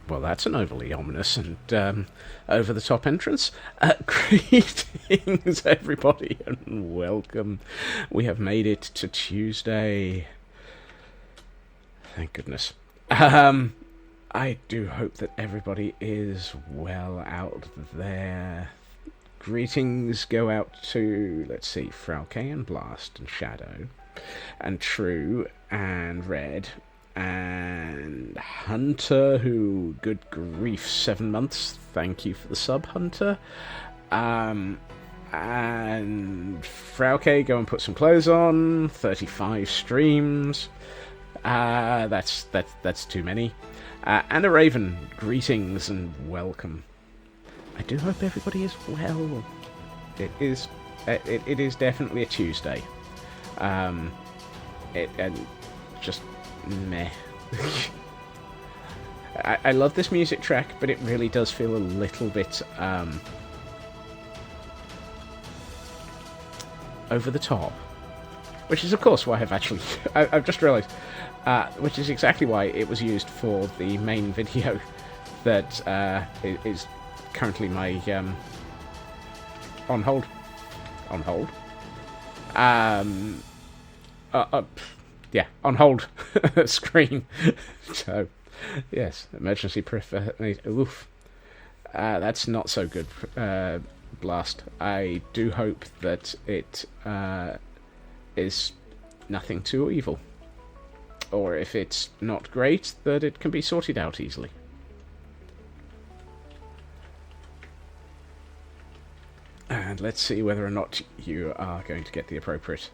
Well, that's an overly ominous and over-the-top entrance. Greetings, everybody, and welcome. We have made it to Tuesday. Thank goodness. I do hope that everybody is well out there. Greetings go out to, let's see, Frau K and Blast and Shadow and True and Red and Hunter, who, good grief, 7 months. Thank you for the sub, Hunter. And Frauke, go and put some clothes on. 35 streams. That's too many. And a Raven, greetings and welcome. I do hope everybody is well. It is definitely a Tuesday. And just meh. I love this music track, but it really does feel a little bit over the top. Which is, of course, why I've just realised, which is exactly why it was used for the main video that is currently my on hold yeah, on hold screen. So yes, emergency oof. That's not so good. Blast. I do hope that it is nothing too evil, or if it's not great, that it can be sorted out easily. And let's see whether or not you are going to get the appropriate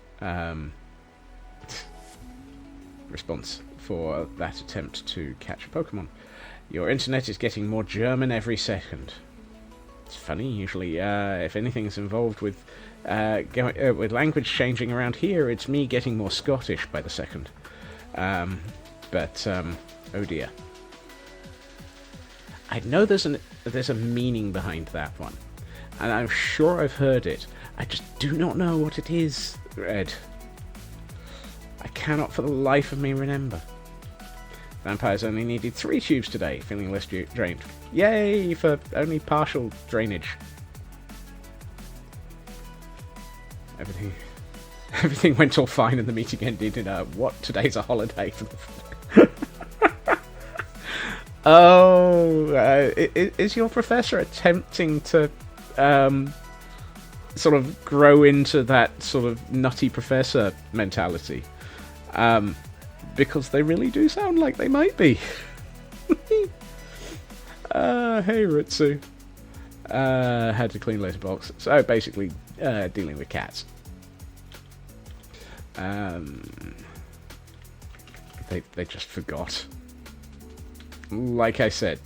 response for that attempt to catch a Pokemon. Your internet is getting more German every second. It's funny, usually if anything's involved with with language changing around here, it's me getting more Scottish by the second. But oh dear. I know there's a meaning behind that one, and I'm sure I've heard it. I just do not know what it is, Red. I cannot for the life of me remember. Vampires only needed 3 tubes today, feeling less drained. Yay for only partial drainage. Everything went all fine and the meeting ended in what? Today's a holiday. Oh, is your professor attempting to sort of grow into that sort of nutty professor mentality? Because they really do sound like they might be. Hey Ritsu. Had to clean litter box. So basically, dealing with cats. They just forgot. Like I said,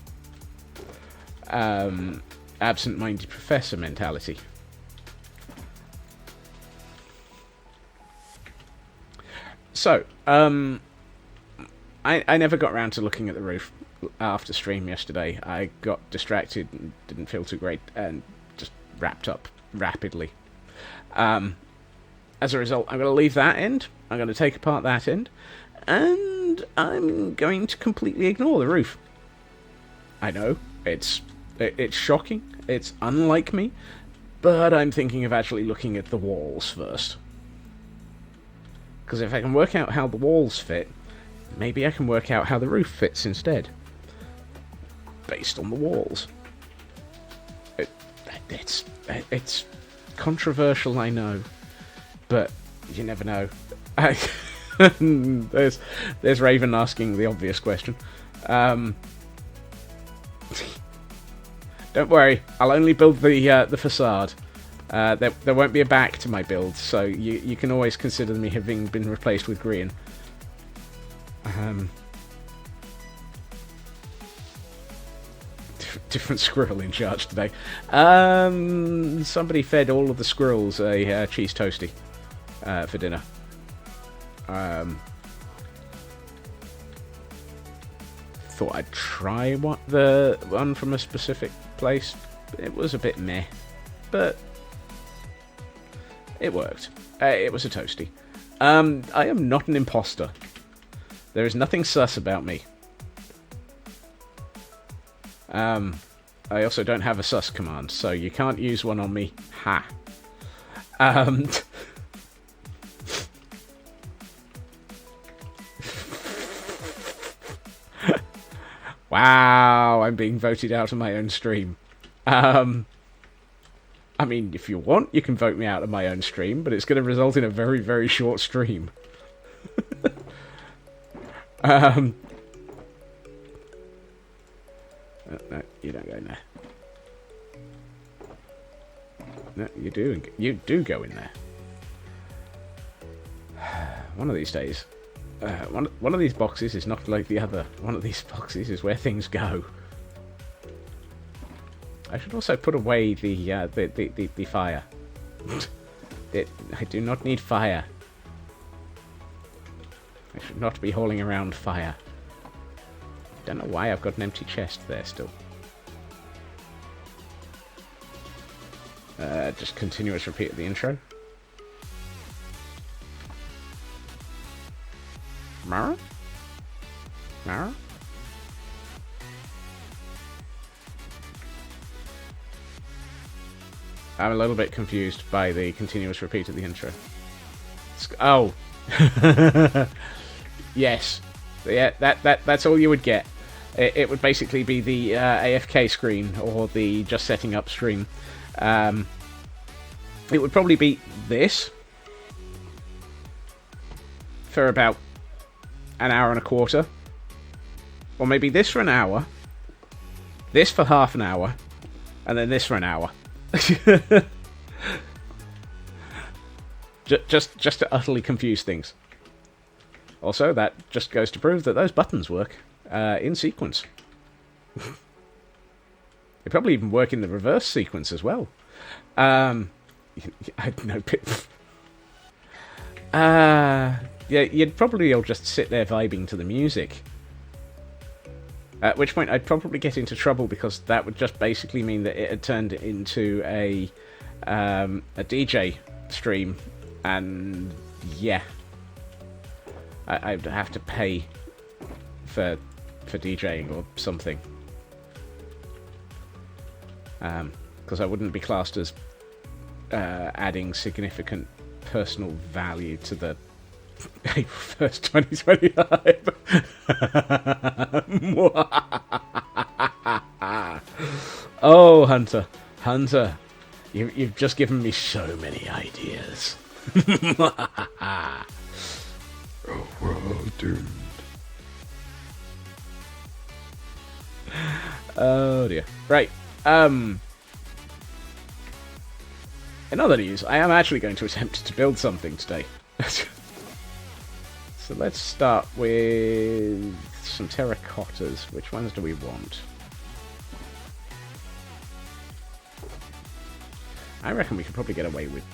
absent-minded professor mentality. So, I never got around to looking at the roof after stream yesterday. I got distracted and didn't feel too great and just wrapped up rapidly. As a result, I'm going to leave that end. I'm going to take apart that end. And I'm going to completely ignore the roof. I know, it's shocking. It's unlike me. But I'm thinking of actually looking at the walls first. Because if I can work out how the walls fit, maybe I can work out how the roof fits instead. Based on the walls. It's controversial, I know. But you never know. There's Raven asking the obvious question. Don't worry, I'll only build the facade. There won't be a back to my build, so you can always consider me having been replaced with green. Different squirrel in charge today. Somebody fed all of the squirrels a cheese toastie for dinner. Thought I'd try the one from a specific place. It was a bit meh, but it worked. It was a toastie. I am not an imposter. There is nothing sus about me. I also don't have a sus command, so you can't use one on me. Ha. Wow, I'm being voted out of my own stream. I mean, if you want, you can vote me out of my own stream, but it's going to result in a very, very short stream. No, you don't go in there. No, you do. You do go in there. One of these days, one of these boxes is not like the other. One of these boxes is where things go. I should also put away the fire. I do not need fire. I should not be hauling around fire. Don't know why I've got an empty chest there still. Just continuous repeat of the intro. Mara? Mara? I'm a little bit confused by the continuous repeat of the intro. Oh. Yes. Yeah, that's all you would get. It would basically be the AFK screen or the just setting up screen. It would probably be this for about an hour and a quarter. Or maybe this for an hour. This for half an hour. And then this for an hour. just to utterly confuse things. Also, that just goes to prove that those buttons work in sequence. They probably even work in the reverse sequence as well. I no pit. Yeah, you'd probably all just sit there vibing to the music. At which point I'd probably get into trouble because that would just basically mean that it had turned into a DJ stream, and yeah, I'd have to pay for DJing or something, because I wouldn't be classed as adding significant personal value to the April 1st, 2025. Oh, Hunter, you've just given me so many ideas. Oh, world doomed. Oh dear. Right. In other news, I am actually going to attempt to build something today. So let's start with some terracottas. Which ones do we want? I reckon we could probably get away with...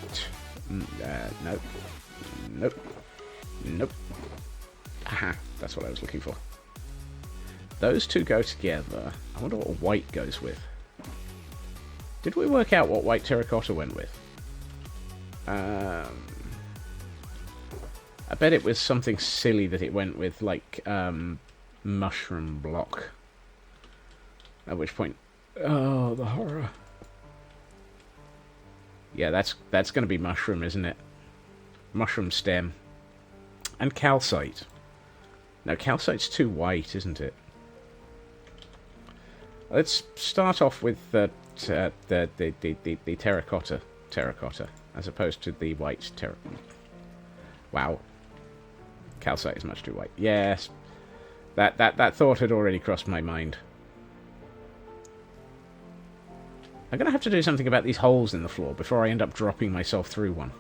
nope. Nope. Nope. Aha, that's what I was looking for. Those two go together. I wonder what white goes with. Did we work out what white terracotta went with? I bet it was something silly that it went with, like, mushroom block. At which point... Oh, the horror. Yeah, that's going to be mushroom, isn't it? Mushroom stem. And calcite. No, calcite's too white, isn't it? Let's start off with the terracotta, as opposed to the white terracotta. Wow. Calcite is much too white. Yes. That thought had already crossed my mind. I'm going to have to do something about these holes in the floor before I end up dropping myself through one.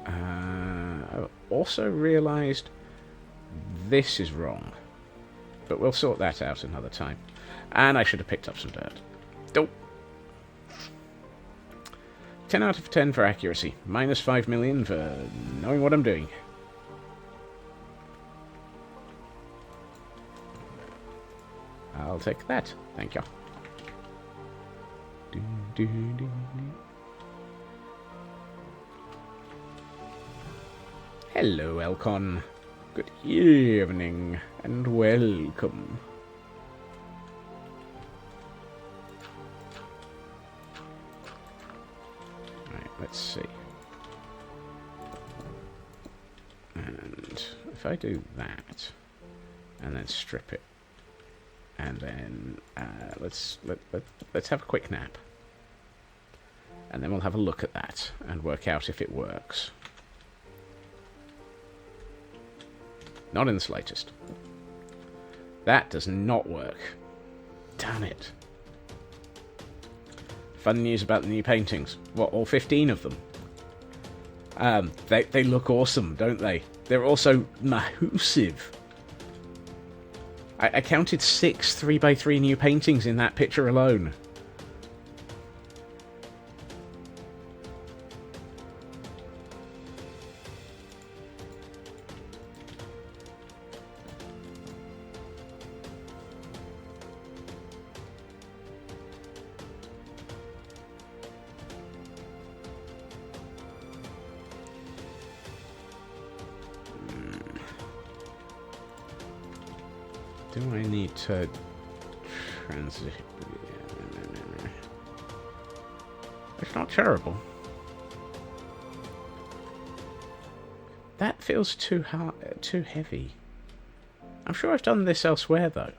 I also realised this is wrong. But we'll sort that out another time. And I should have picked up some dirt. Nope. 10 out of 10 for accuracy. Minus 5 million for knowing what I'm doing. I'll take that. Thank you. Hello, Elcon. Good evening, and welcome. Right, let's see. And if I do that, and then strip it, and then let's have a quick nap, and then we'll have a look at that and work out if it works. Not in the slightest. That does not work. Damn it. Fun news about the new paintings. What, all 15 of them? They look awesome, don't they? They're also massive. I counted 6 3x3 new paintings in that picture alone. Do I need to transit? It's not terrible. That feels too hard, too heavy. I'm sure I've done this elsewhere though.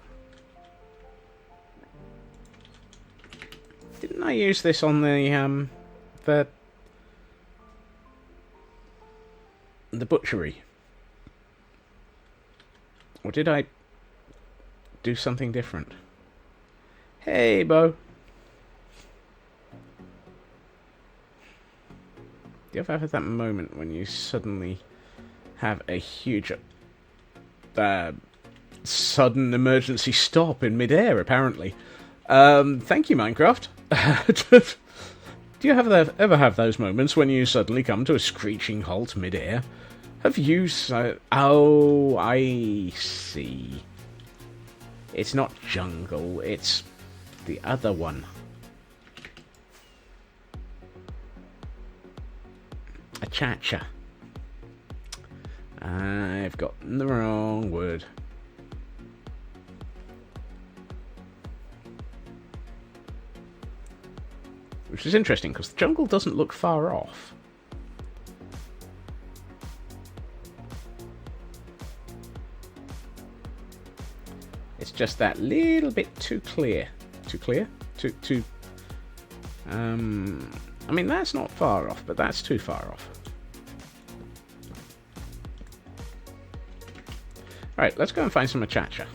Didn't I use this on the butchery? Or did I do something different? Hey, Bo. Do you ever have that moment when you suddenly have a huge sudden emergency stop in midair, apparently? Thank you, Minecraft. Do you ever have those moments when you suddenly come to a screeching halt midair? Have you... oh, I see. It's not jungle, it's the other one. A cha-cha. I've gotten the wrong word. Which is interesting, because the jungle doesn't look far off. It's just that little bit too clear. Too clear? Too... I mean, that's not far off, but that's too far off. Alright, let's go and find some machacha.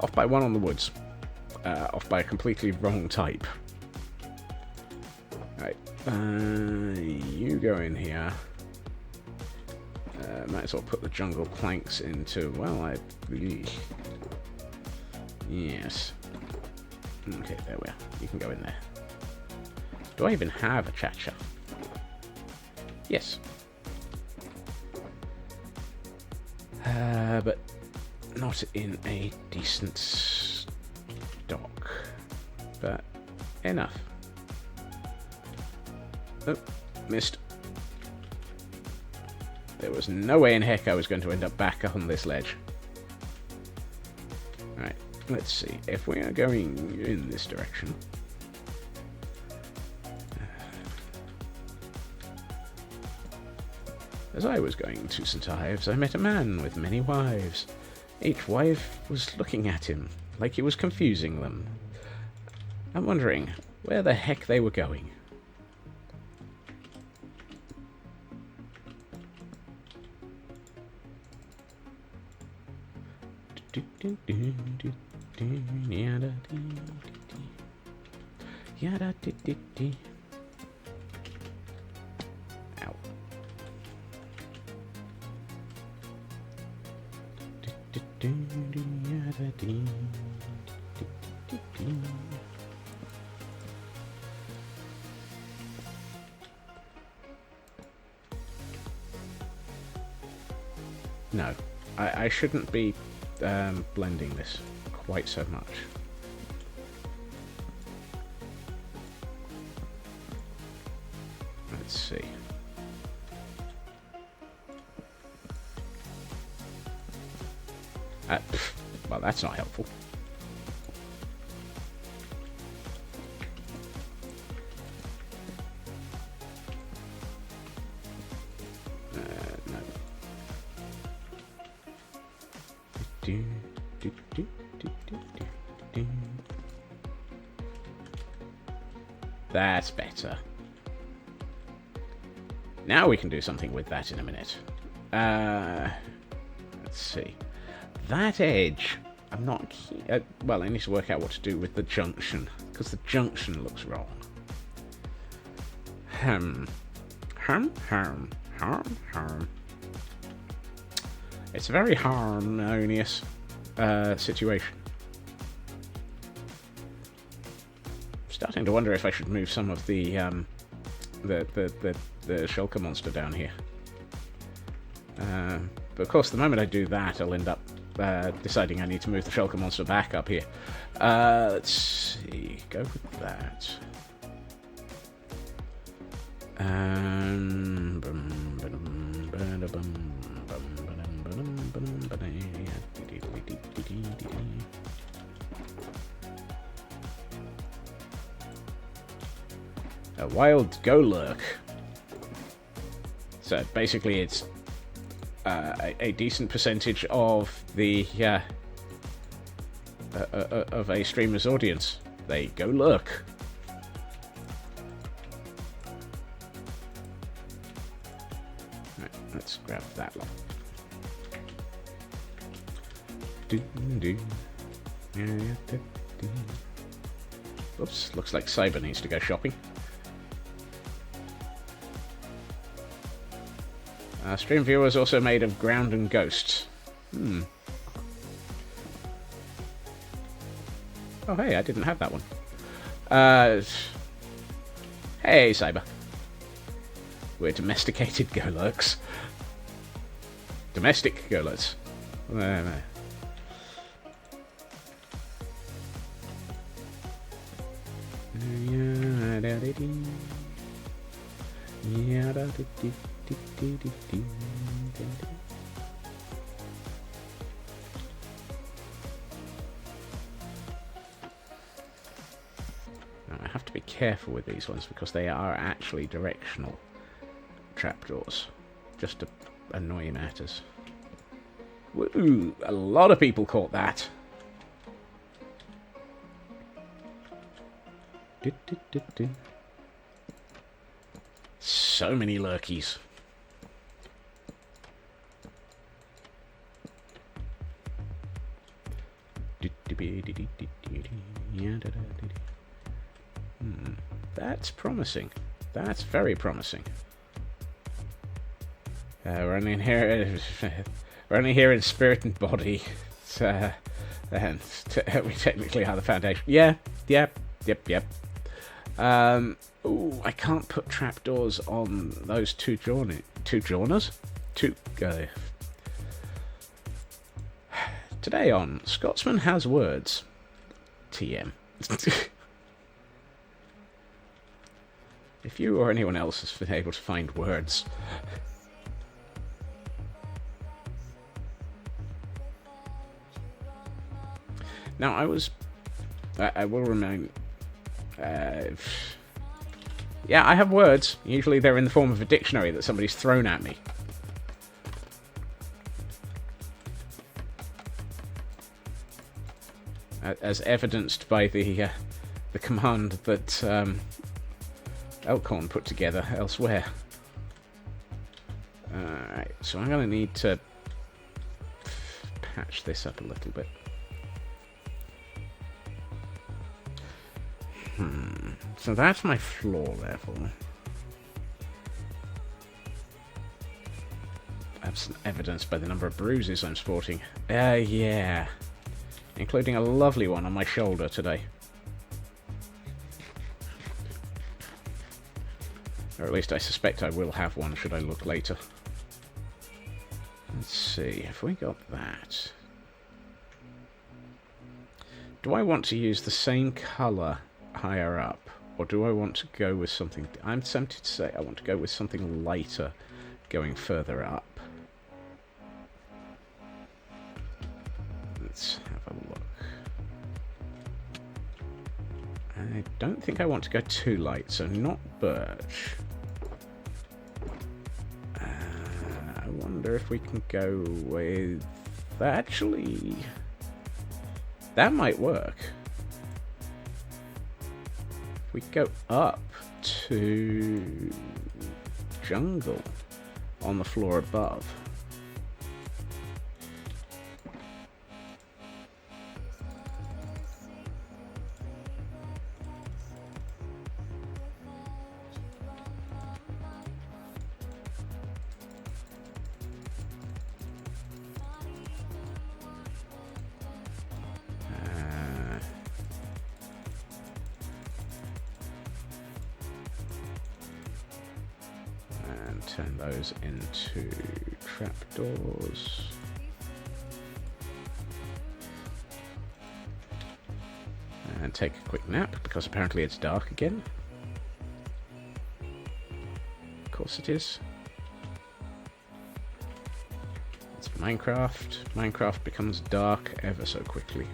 Off by one on the woods. Off by a completely wrong type. Right. You go in here. Might as well put the jungle planks into... Well, yes. Okay, there we are. You can go in there. Do I even have a cha-cha? Yes. But not in a decent stock. But enough. Oh, missed. There was no way in heck I was going to end up back on this ledge. Right, let's see. If we are going in this direction... As I was going to St. Ives, I met a man with many wives. Each wife was looking at him, like he was confusing them. I'm wondering where the heck they were going. Ow. No, I shouldn't be blending this quite so much. Let's see. Well, that's not helpful. No. That's better. Now we can do something with that in a minute. Let's see. That edge, I'm not keen... well, I need to work out what to do with the junction, because the junction looks wrong. It's a very harmonious situation. Starting to wonder if I should move some of the shulker monster down here. But of course, the moment I do that, I'll end up deciding I need to move the shulker monster back up here. Let's see. Go with that. A wild Golurk. So basically, it's a decent percentage of the of a streamer's audience. They go lurk. Right, let's grab that one. Oops, looks like Cyber needs to go shopping. Stream viewer is also made of ground and ghosts. Oh, hey, I didn't have that one. Hey, Cyber. We're domesticated Golurks. Domestic Golurks. Now, I have to be careful with these ones because they are actually directional trapdoors, just to annoy matters. Woo! A lot of people caught that. So many lurkies. That's promising. That's very promising. We're only here in spirit and body, and we technically are the foundation. Yep. Ooh, I can't put trapdoors on those two joiners. Today on Scotsman Has Words. TM. If you or anyone else has been able to find words. Now, I will remain... yeah, I have words. Usually they're in the form of a dictionary that somebody's thrown at me. As evidenced by the command that Elkhorn put together elsewhere. Alright, so I'm going to need to patch this up a little bit. So that's my floor level. That's evidenced by the number of bruises I'm sporting. Yeah. Including a lovely one on my shoulder today. Or at least I suspect I will have one, should I look later. Let's see, have we got that? Do I want to use the same colour higher up? Or do I want to go with something... I'm tempted to say I want to go with something lighter going further up. Let's have a look. I don't think I want to go too light, so not birch. I wonder if we can go with... Actually, that might work. If we go up to jungle on the floor above. Turn those into trapdoors. And take a quick nap, because apparently it's dark again. Of course it is. It's Minecraft. Minecraft becomes dark ever so quickly.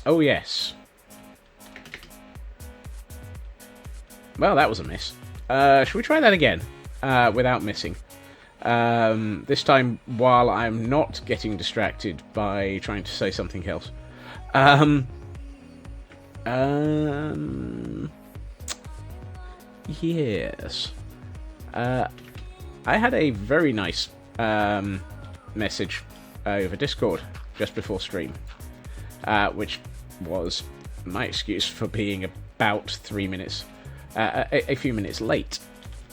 Oh yes. Well, that was a miss. Should we try that again? Without missing. This time while I'm not getting distracted by trying to say something else. Yes. I had a very nice message over Discord just before stream, which was my excuse for being about 3 minutes, a few minutes late.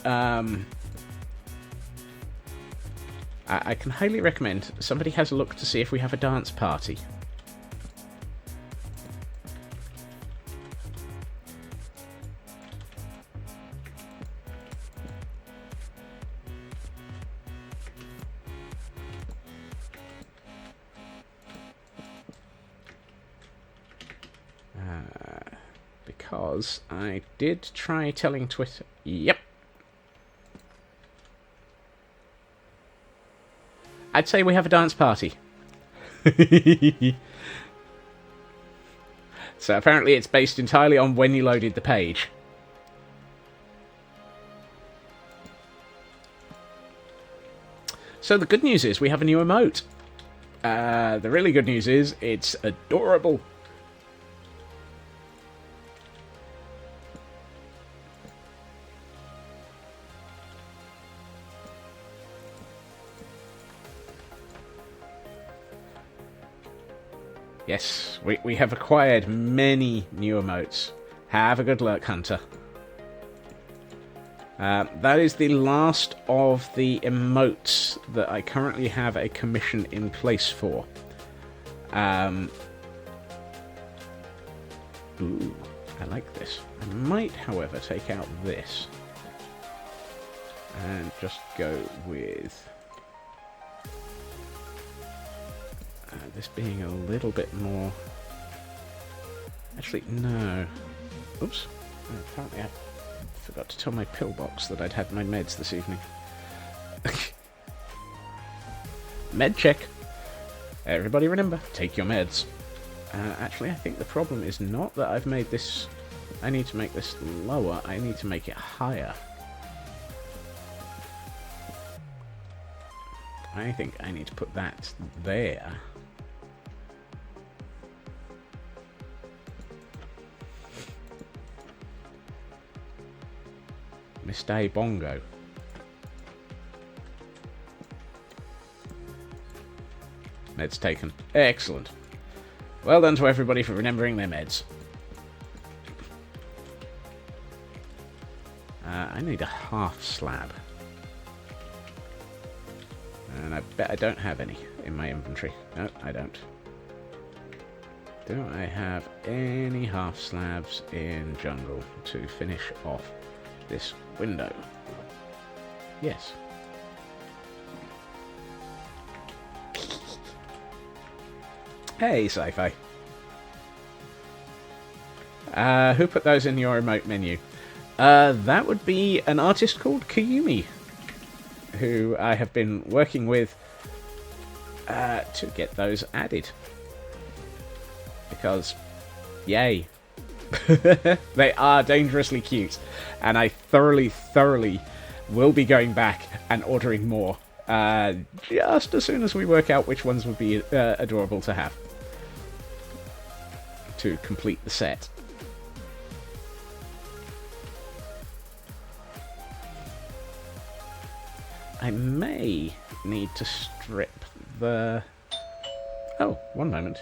I can highly recommend somebody has a look to see if we have a dance party. Because I did try telling Twitter... Yep. I'd say we have a dance party. So apparently it's based entirely on when you loaded the page. So the good news is we have a new emote. The really good news is it's adorable. Yes, we have acquired many new emotes. Have a good luck, Hunter. That is the last of the emotes that I currently have a commission in place for. Ooh, I like this. I might, however, take out this. And just go with... this being a little bit more... Actually, no. Oops. Apparently I forgot to tell my pillbox that I'd had my meds this evening. Med check. Everybody remember, take your meds. Actually, I think the problem is not that I've made this... I need to make this lower, I need to make it higher. I think I need to put that there. Mr. Bongo. Meds taken. Excellent. Well done to everybody for remembering their meds. I need a half slab. And I bet I don't have any in my inventory. No, I don't. Do I have any half slabs in jungle to finish off this window? Yes. Hey, Sci-Fi. Who put those in your remote menu? That would be an artist called Kayumi, who I have been working with to get those added. Because, yay. They are dangerously cute, and I thoroughly will be going back and ordering more just as soon as we work out which ones would be adorable to have. to complete the set. I may need to strip the... Oh, one moment.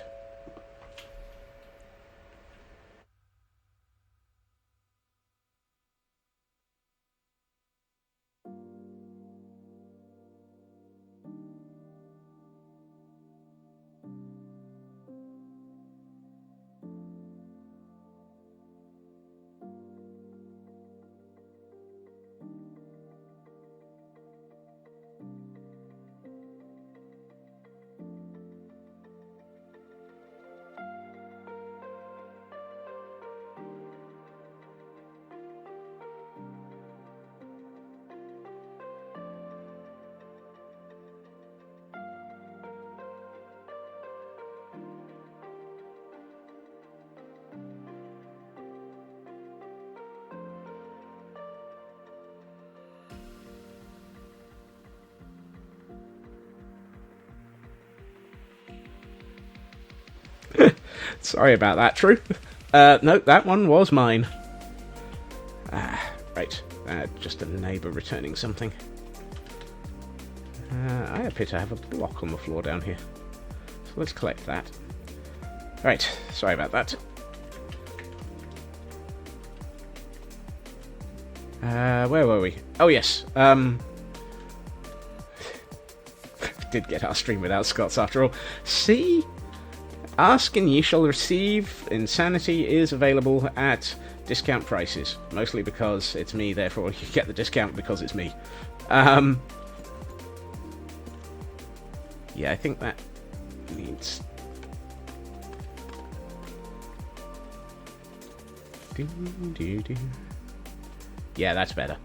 Sorry about that, True. No, that one was mine. Right. Just a neighbour returning something. I appear to have a block on the floor down here. So let's collect that. Right, sorry about that. Where were we? Oh, yes. Did get our stream without Scots after all. See? Ask and ye shall receive. Insanity is available at discount prices. Mostly because it's me, therefore you get the discount because it's me. Yeah, I think that needs... Yeah, that's better.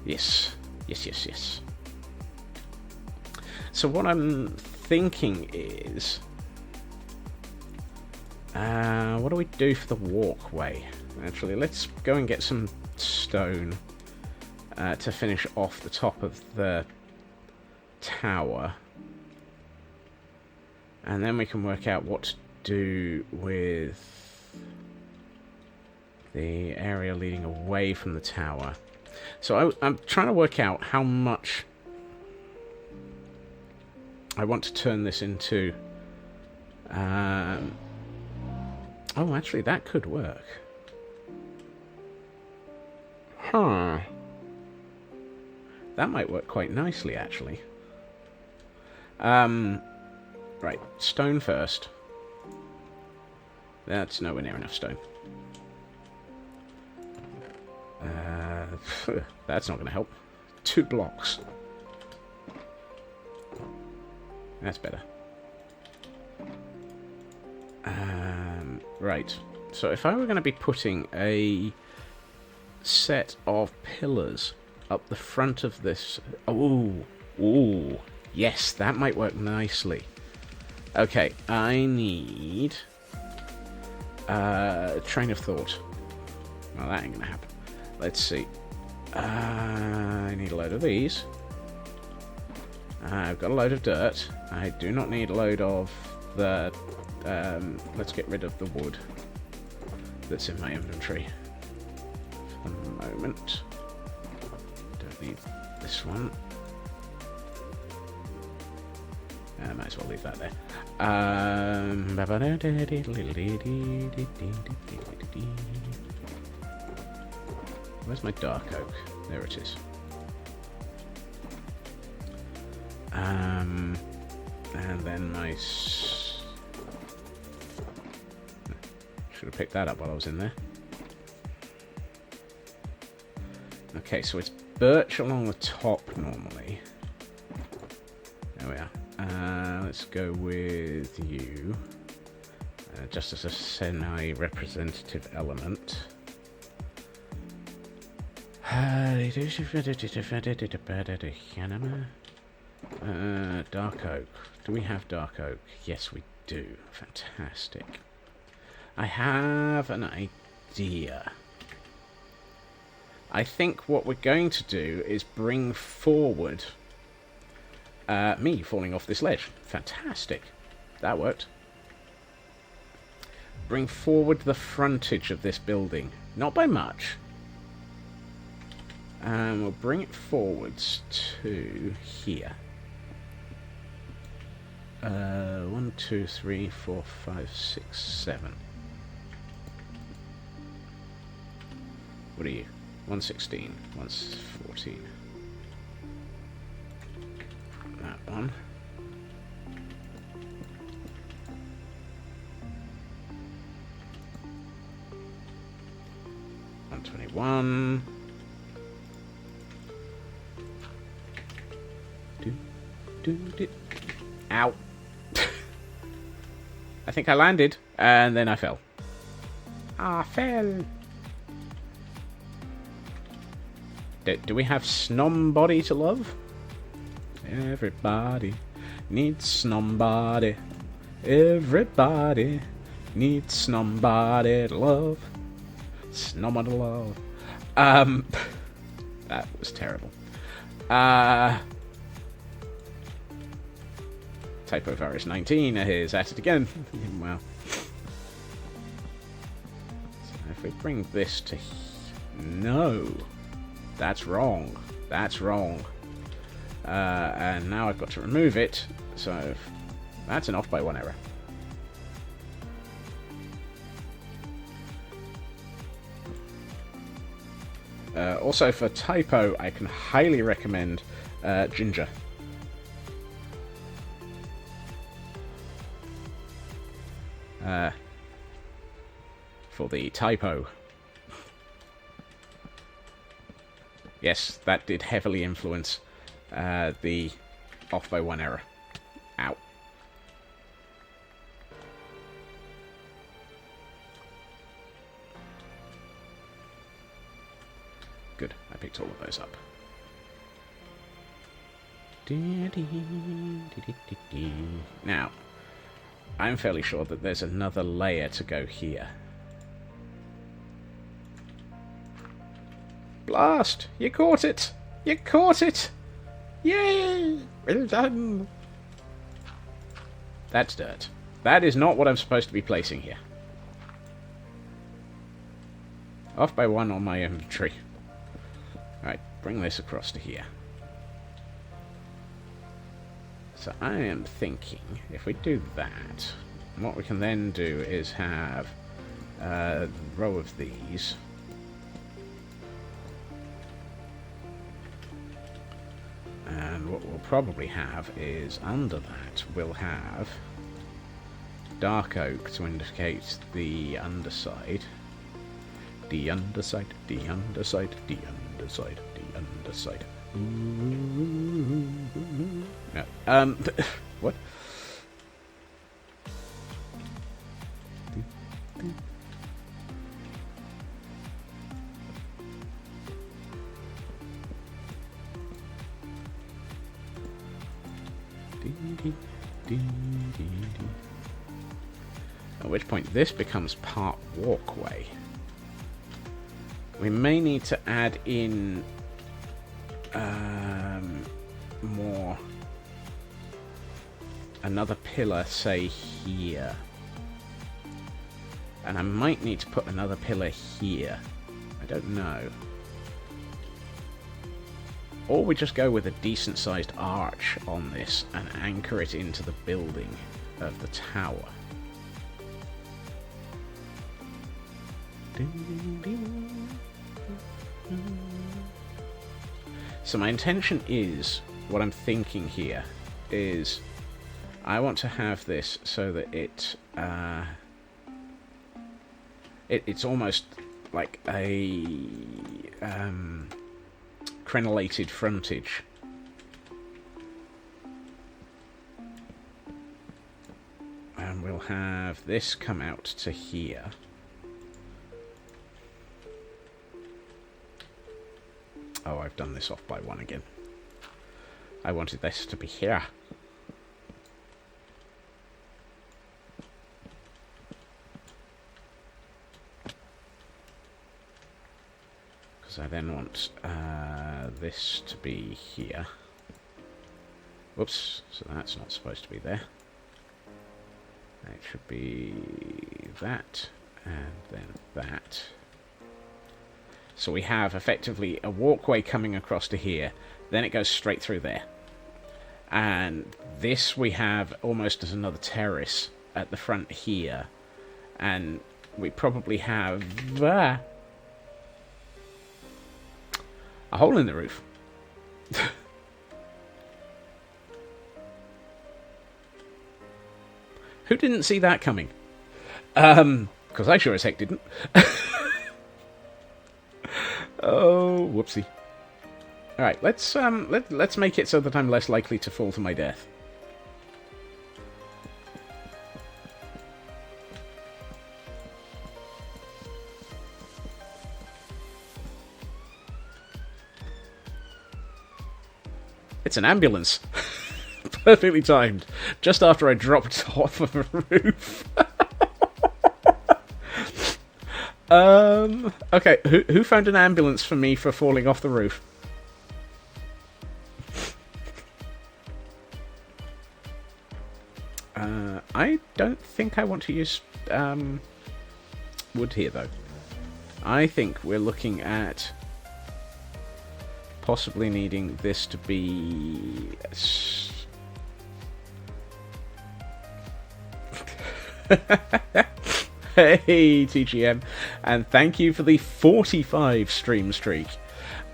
Yes. Yes. So what I'm thinking is... what do we do for the walkway? Actually, let's go and get some stone to finish off the top of the tower. And then we can work out what to do with the area leading away from the tower. So I'm trying to work out how much I want to turn this into... Oh, actually, that could work. Huh. That might work quite nicely, actually. Right, stone first. That's nowhere near enough stone. That's not going to help. 2 blocks. That's better. Right. So if I were going to be putting a set of pillars up the front of this... Ooh. Yes, that might work nicely. Okay, I need... train of thought. Well, that ain't going to happen. Let's see. I need a load of these. I've got a load of dirt. I do not need a load of the... let's get rid of the wood that's in my inventory for the moment. Don't need this one. I might as well leave that there. Where's my dark oak? There it is. And then my... Should have picked that up while I was in there. Okay, so it's birch along the top normally. There we are. Let's go with you. Just as a semi-representative element. Dark oak. Do we have dark oak? Yes, we do. Fantastic. I have an idea. I think what we're going to do is bring forward me falling off this ledge. Fantastic. That worked. bring forward the frontage of this building. Not by much. And we'll bring it forwards to here. 1, 2, 3, 4, 5, 6, 7. What are you? 116, 114. That one. $121. Ow. I think I landed, and then I fell. I fell. Do we have somebody to love? Everybody needs somebody. Everybody needs somebody to love. Somebody to love. That was terrible. Typo virus 19 is at it again. Well, so if we bring this to no, that's wrong. That's wrong. And now I've got to remove it. So that's an off by one error. Also for typo, I can highly recommend Ginger. For the typo. Yes, that did heavily influence the off by one error. Ow. Good, I picked all of those up. Now, I'm fairly sure that there's another layer to go here. Blast! You caught it! You caught it! Yay! Well done! That's dirt. That is not what I'm supposed to be placing here. Off by one on my inventory. Alright, bring this across to here. So I am thinking, if we do that, what we can then do is have a row of these. And what we'll probably have is, under that, we'll have dark oak to indicate the underside. The underside, the underside, the underside, the underside. No. What? At which point this becomes part walkway. We may need to add in more, another pillar, say here, and I might need to put another pillar here. I don't know. Or we just go with a decent sized arch on this and anchor it into the building of the tower. So my intention is, what I'm thinking here is, I want to have this so that it's almost like a crenellated frontage. And we'll have this come out to here. Oh, I've done this off by one again. I wanted this to be here. Because I then want this to be here. Whoops, so that's not supposed to be there. It should be that, and then that. So we have effectively a walkway coming across to here, then it goes straight through there. And this we have almost as another terrace at the front here. And we probably have a hole in the roof. Who didn't see that coming? Because I sure as heck didn't. Oh, whoopsie. Alright, let's make it so that I'm less likely to fall to my death. It's an ambulance. Perfectly timed. Just after I dropped off of a roof. Okay, who found an ambulance for me for falling off the roof? I don't think I want to use wood here, though. I think we're looking at possibly needing this to be... Hey, TGM, and thank you for the 45 stream streak.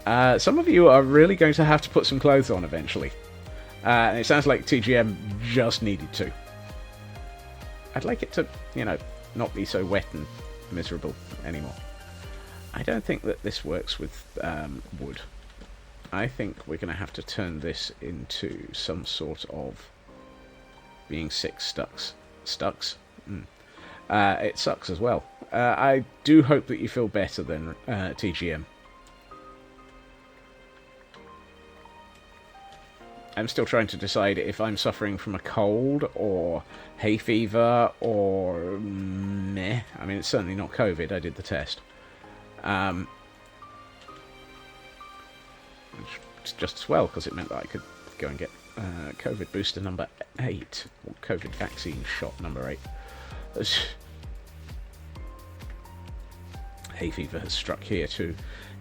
Some of you are really going to have to put some clothes on eventually. And it sounds like TGM just needed to. I'd like it to, you know, not be so wet and miserable anymore. I don't think that this works with wood. I think we're going to have to turn this into some sort of being 6 stucks. Stucks? It sucks as well. I do hope that you feel better than TGM. I'm still trying to decide if I'm suffering from a cold or hay fever or meh. I mean, it's certainly not COVID. I did the test. It's just as well, because it meant that I could go and get COVID booster number 8, or COVID vaccine shot number 8. Hay fever has struck here too.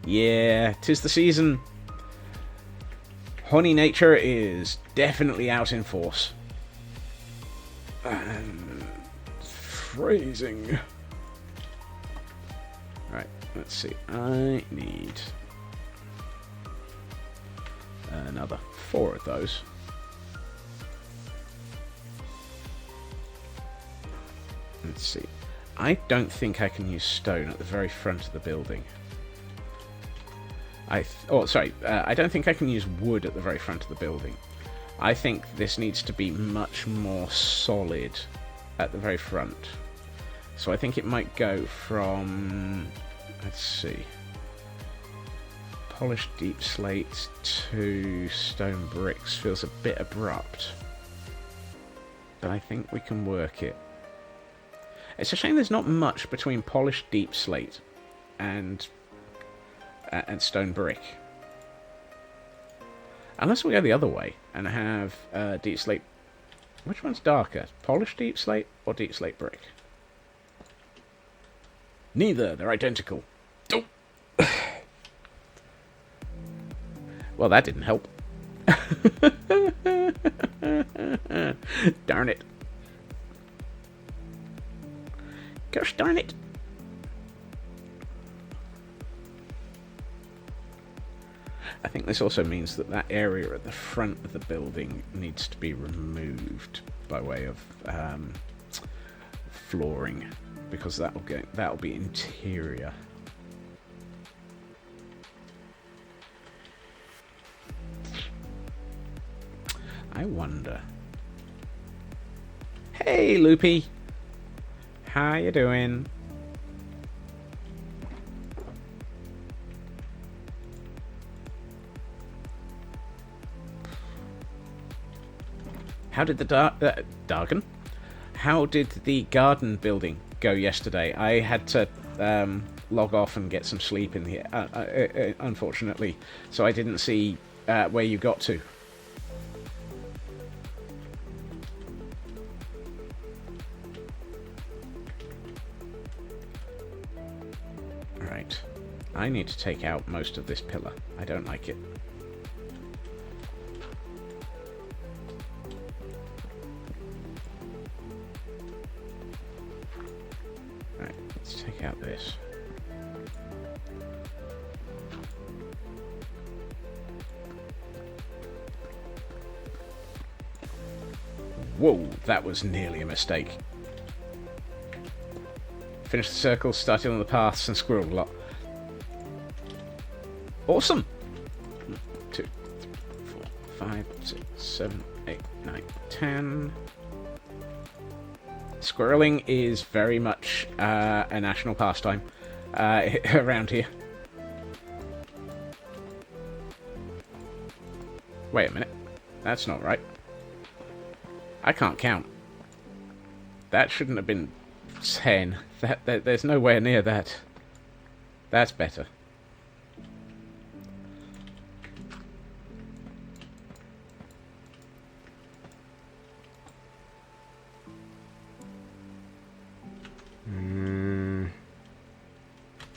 Yeah, 'tis the season. Honey nature is definitely out in force. And freezing. Right, let's see. I need another 4 of those. Let's see. I don't think I can use stone at the very front of the building. I don't think I can use wood at the very front of the building. I think this needs to be much more solid at the very front. So I think it might go from, let's see, polished deep slate to stone bricks. Feels a bit abrupt. But I think we can work it. It's a shame there's not much between polished deep slate and stone brick. Unless we go the other way and have deep slate. Which one's darker? Polished deep slate or deep slate brick? Neither. They're identical. Oh. Well, that didn't help. Darn it. Gosh darn it. I think this also means that that area at the front of the building needs to be removed by way of flooring, because that'll be interior. I wonder. Hey, Loopy. How you doing? How did the Dargan? How did the garden building go yesterday? I had to log off and get some sleep in here, unfortunately, so I didn't see where you got to. I need to take out most of this pillar. I don't like it. Right, let's take out this. Whoa, that was nearly a mistake. Finish the circle, starting on the paths, and squirrel a lot. Awesome! 1, 2, 3, 4, 5, 6, 7, 8, 9, 10. Squirreling is very much a national pastime around here. Wait a minute. That's not right. I can't count. That shouldn't have been 10. There's nowhere near that. That's better.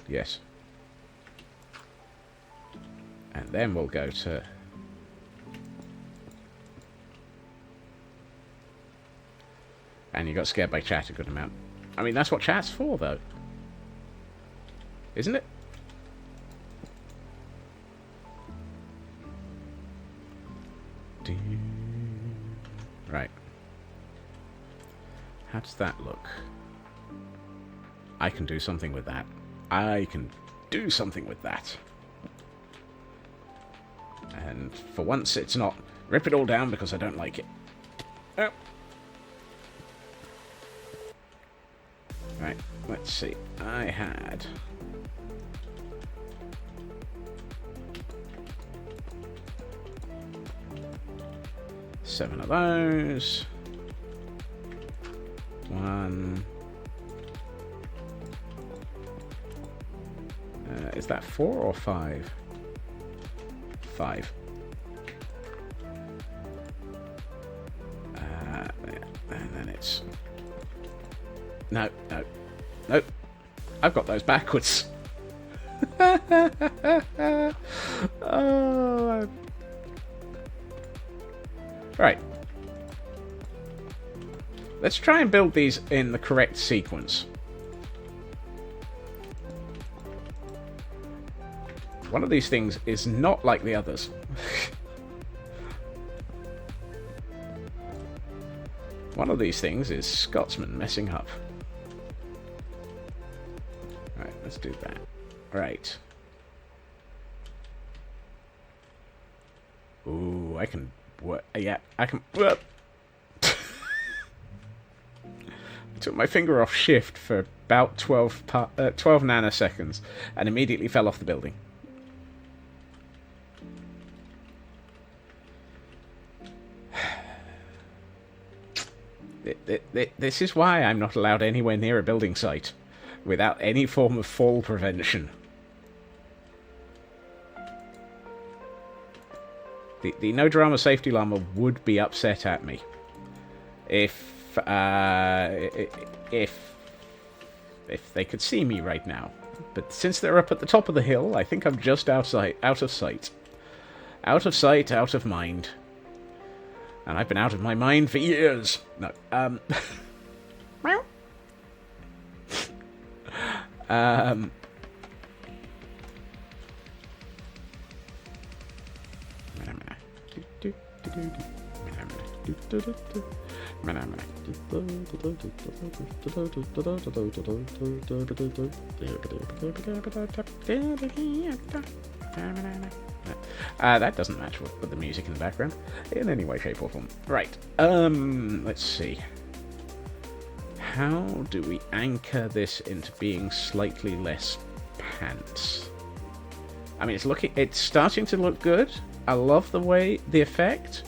Yes. And then we'll go to... And you got scared by chat a good amount. I mean, that's what chat's for, though. Isn't it? Right. How does that look? I can do something with that. I can do something with that. And for once, it's not rip it all down because I don't like it. Oh. Right, let's see. I had... seven of those. One. Is that 4 or 5? 5. And then it's... No. I've got those backwards. Oh. Right. Let's try and build these in the correct sequence. One of these things is not like the others. One of these things is Scotsman messing up. Right, let's do that. Right. Ooh, I can... What? Yeah, I can... I took my finger off shift for about 12 nanoseconds and immediately fell off the building. This is why I'm not allowed anywhere near a building site without any form of fall prevention. The no drama safety llama would be upset at me if they could see me right now. But since they're up at the top of the hill, I think I'm just out of sight. Out of sight, out of mind. And I've been out of my mind for years. No, that doesn't match with the music in the background in any way, shape, or form. Right. Let's see. How do we anchor this into being slightly less pants? I mean, it's starting to look good. I love the effect.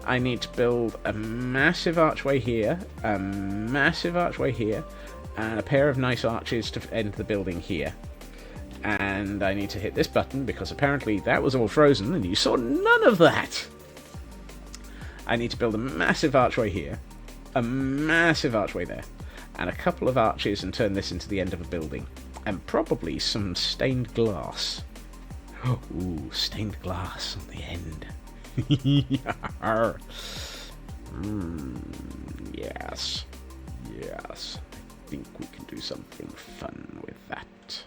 I need to build a massive archway here, a massive archway here, and a pair of nice arches to end the building here. And I need to hit this button because apparently that was all frozen and you saw none of that. I need to build a massive archway here, a massive archway there, and a couple of arches and turn this into the end of a building. And probably some stained glass. Ooh, stained glass on the end. Yes. Yes. I think we can do something fun with that.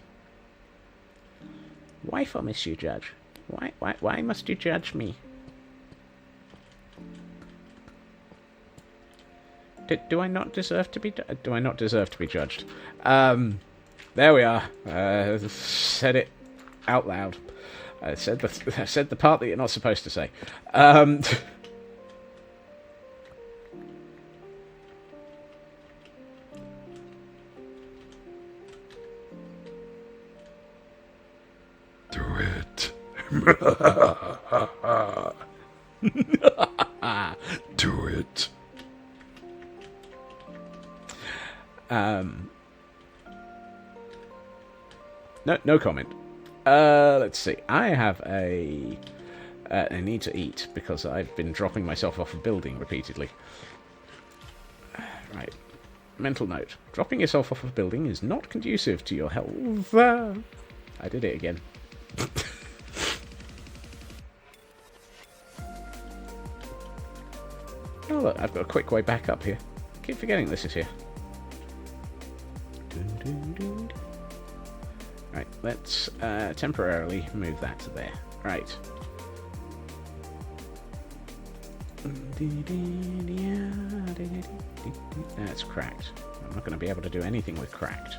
Why for must you judge? Why must you judge me? Do I not deserve to be? Do I not deserve to be judged? There we are. Said it out loud. I said the part that you're not supposed to say. Do it. Do it. No comment. Let's see. I have I need to eat because I've been dropping myself off a building repeatedly. Right. Mental note. Dropping yourself off a building is not conducive to your health. I did it again. Oh look, I've got a quick way back up here. Keep forgetting this is here. Right, let's temporarily move that to there. Right. That's cracked. I'm not going to be able to do anything with cracked.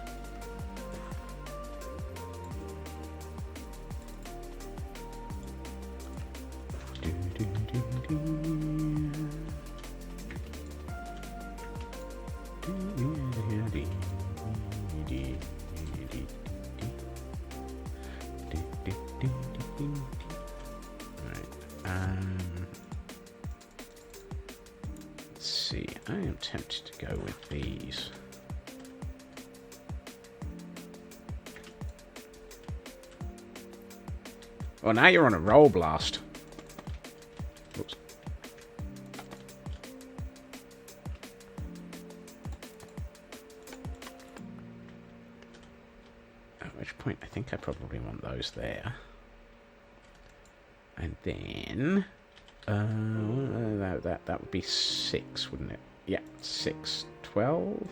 Let's see. I am tempted to go with these. Well, now you're on a roll, Blast. Oops. At which point, I think I probably want those there. And then... that would be 6, wouldn't it? Yeah, 6. 12?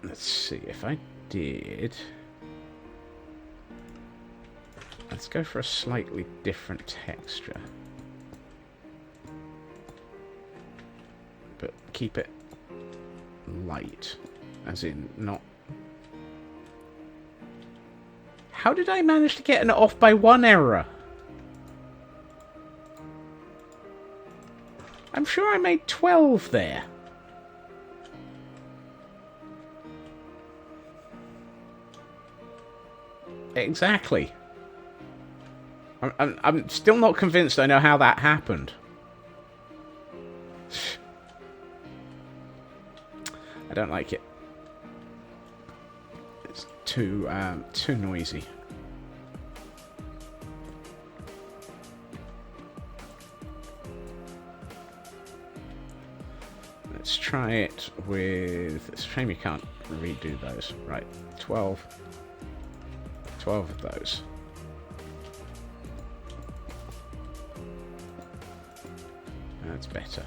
Let's see, if I did... Let's go for a slightly different texture. But keep it light. As in, not... How did I manage to get an off by 1 error? I'm sure I made 12 there. Exactly. I'm still not convinced I know how that happened. I don't like it. It's too noisy. Let's try it with... It's a shame you can't redo those. Right, 12. 12 of those. That's better.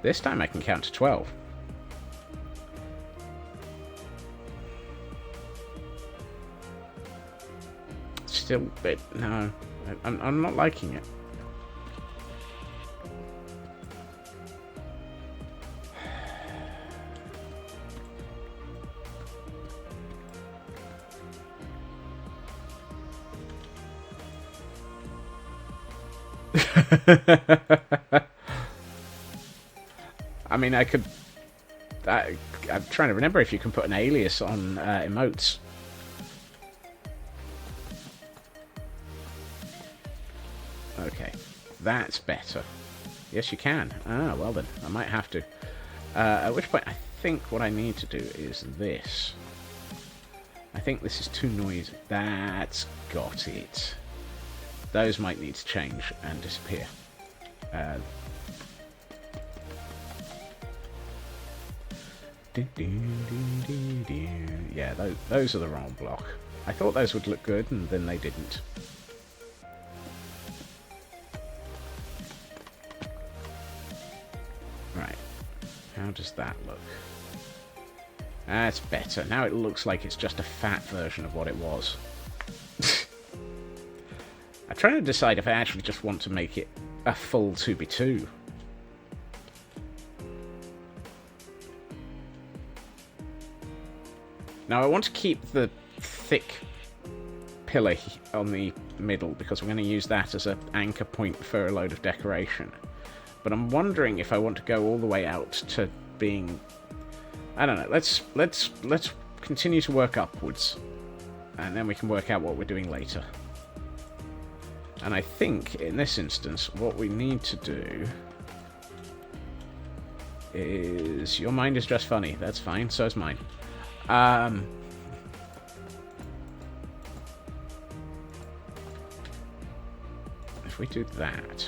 This time I can count to 12. Still, but no, I'm not liking it. I mean, I could... I'm trying to remember if you can put an alias on emotes. Okay, that's better. Yes, you can. Ah, well then, I might have to. At which point, I think what I need to do is this. I think this is too noisy. That's got it. Those might need to change and disappear. Yeah, those are the wrong block. I thought those would look good, and then they didn't. Right. How does that look? That's better. Now it looks like it's just a fat version of what it was. I'm trying to decide if I actually just want to make it a full 2x2. Now I want to keep the thick pillar on the middle because we're going to use that as an anchor point for a load of decoration. But I'm wondering if I want to go all the way out to being... I don't know. Let's continue to work upwards, and then we can work out what we're doing later. And I think in this instance, what we need to do is... Your mind is just funny. That's fine. So is mine. If we do that...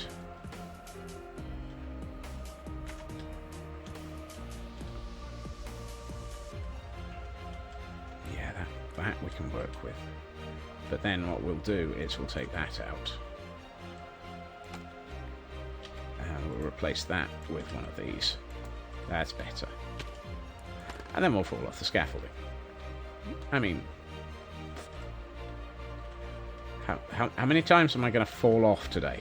that we can work with. But then what we'll do is we'll take that out. And we'll replace that with one of these. That's better. And then we'll fall off the scaffolding. I mean... How many times am I going to fall off today?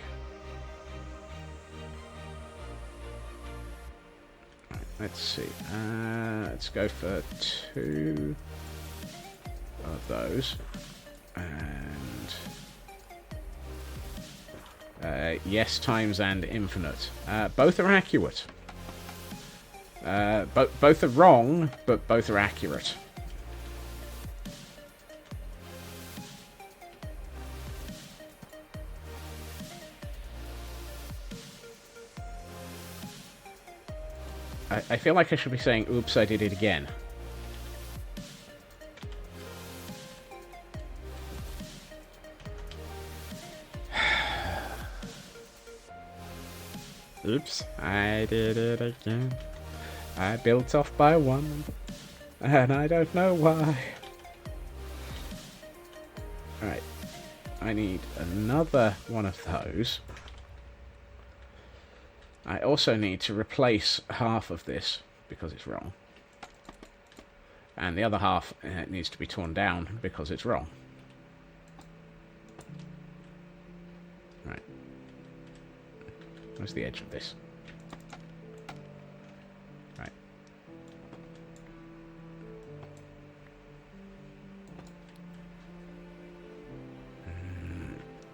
Right, let's see. Let's go for 2... of those, and yes times and infinite. Both are accurate. Both are wrong, but both are accurate. I feel like I should be saying, oops, I did it again. Oops, I did it again. I built off by one, and I don't know why. Alright, I need another one of those. I also need to replace half of this, because it's wrong. And the other half needs to be torn down, because it's wrong. Right. Where's the edge of this? Right.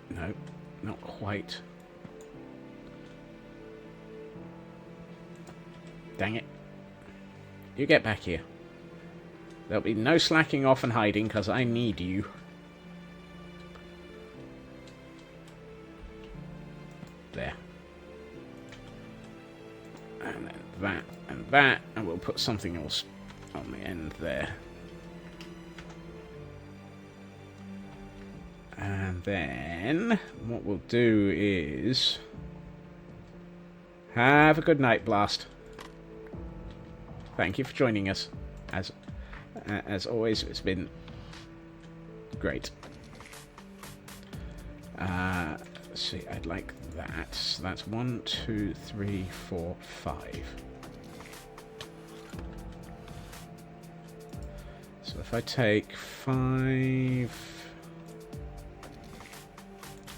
No, not quite. Dang it. You get back here. There'll be no slacking off and hiding, because I need you. There. And then that, and we'll put something else on the end there. And then, what we'll do is... Have a good night, Blast. Thank you for joining us. As always, it's been great. Let's see, I'd like that. So that's 1, 2, 3, 4, 5. So if I take 5...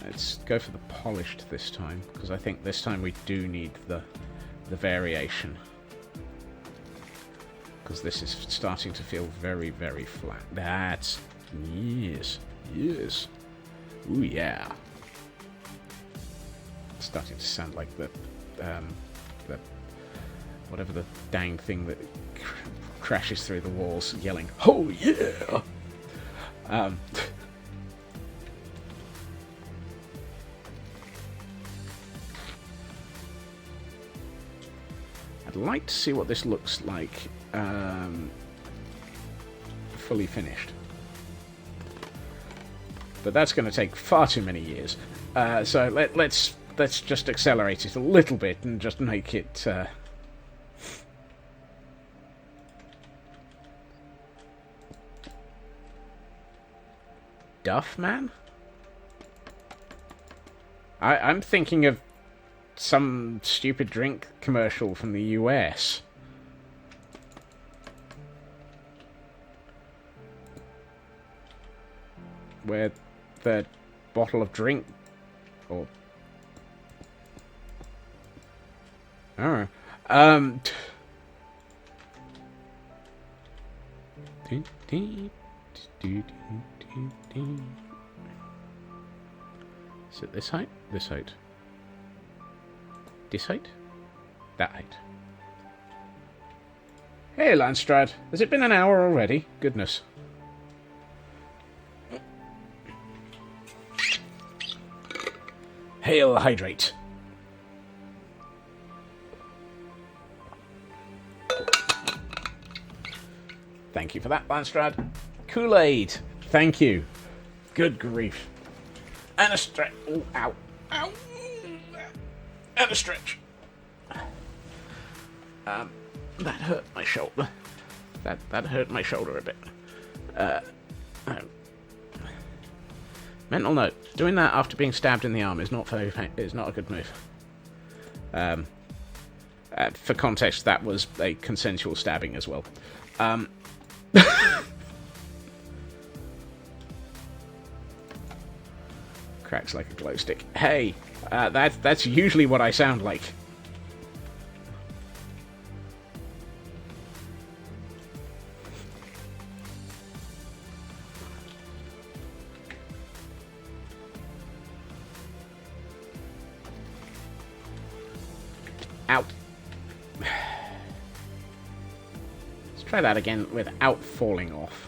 Let's go for the polished this time, because I think this time we do need the variation. Because this is starting to feel very, very flat. That's... Yes. Yes. Ooh, yeah. It's starting to sound like the whatever the dang thing that crashes through the walls yelling, "Oh, yeah!" I'd like to see what this looks like fully finished. But that's going to take far too many years. So let's just accelerate it a little bit and just make it... Duff Man? I'm thinking of some stupid drink commercial from the US. Where the bottle of drink... Or... I don't know. Is it this height? This height. This height? That height. Hey, Landstrad. Has it been an hour already? Goodness. Hail, hydrate. Thank you for that, Landstrad. Kool-Aid. Thank you. Good grief. And a stretch. Oh, ow. Ow. And a stretch. That hurt my shoulder. That hurt my shoulder a bit. Mental note: doing that after being stabbed in the arm is not a good move. For context, that was a consensual stabbing as well. Cracks like a glow stick. Hey, that's usually what I sound like. Out. Let's try that again without falling off.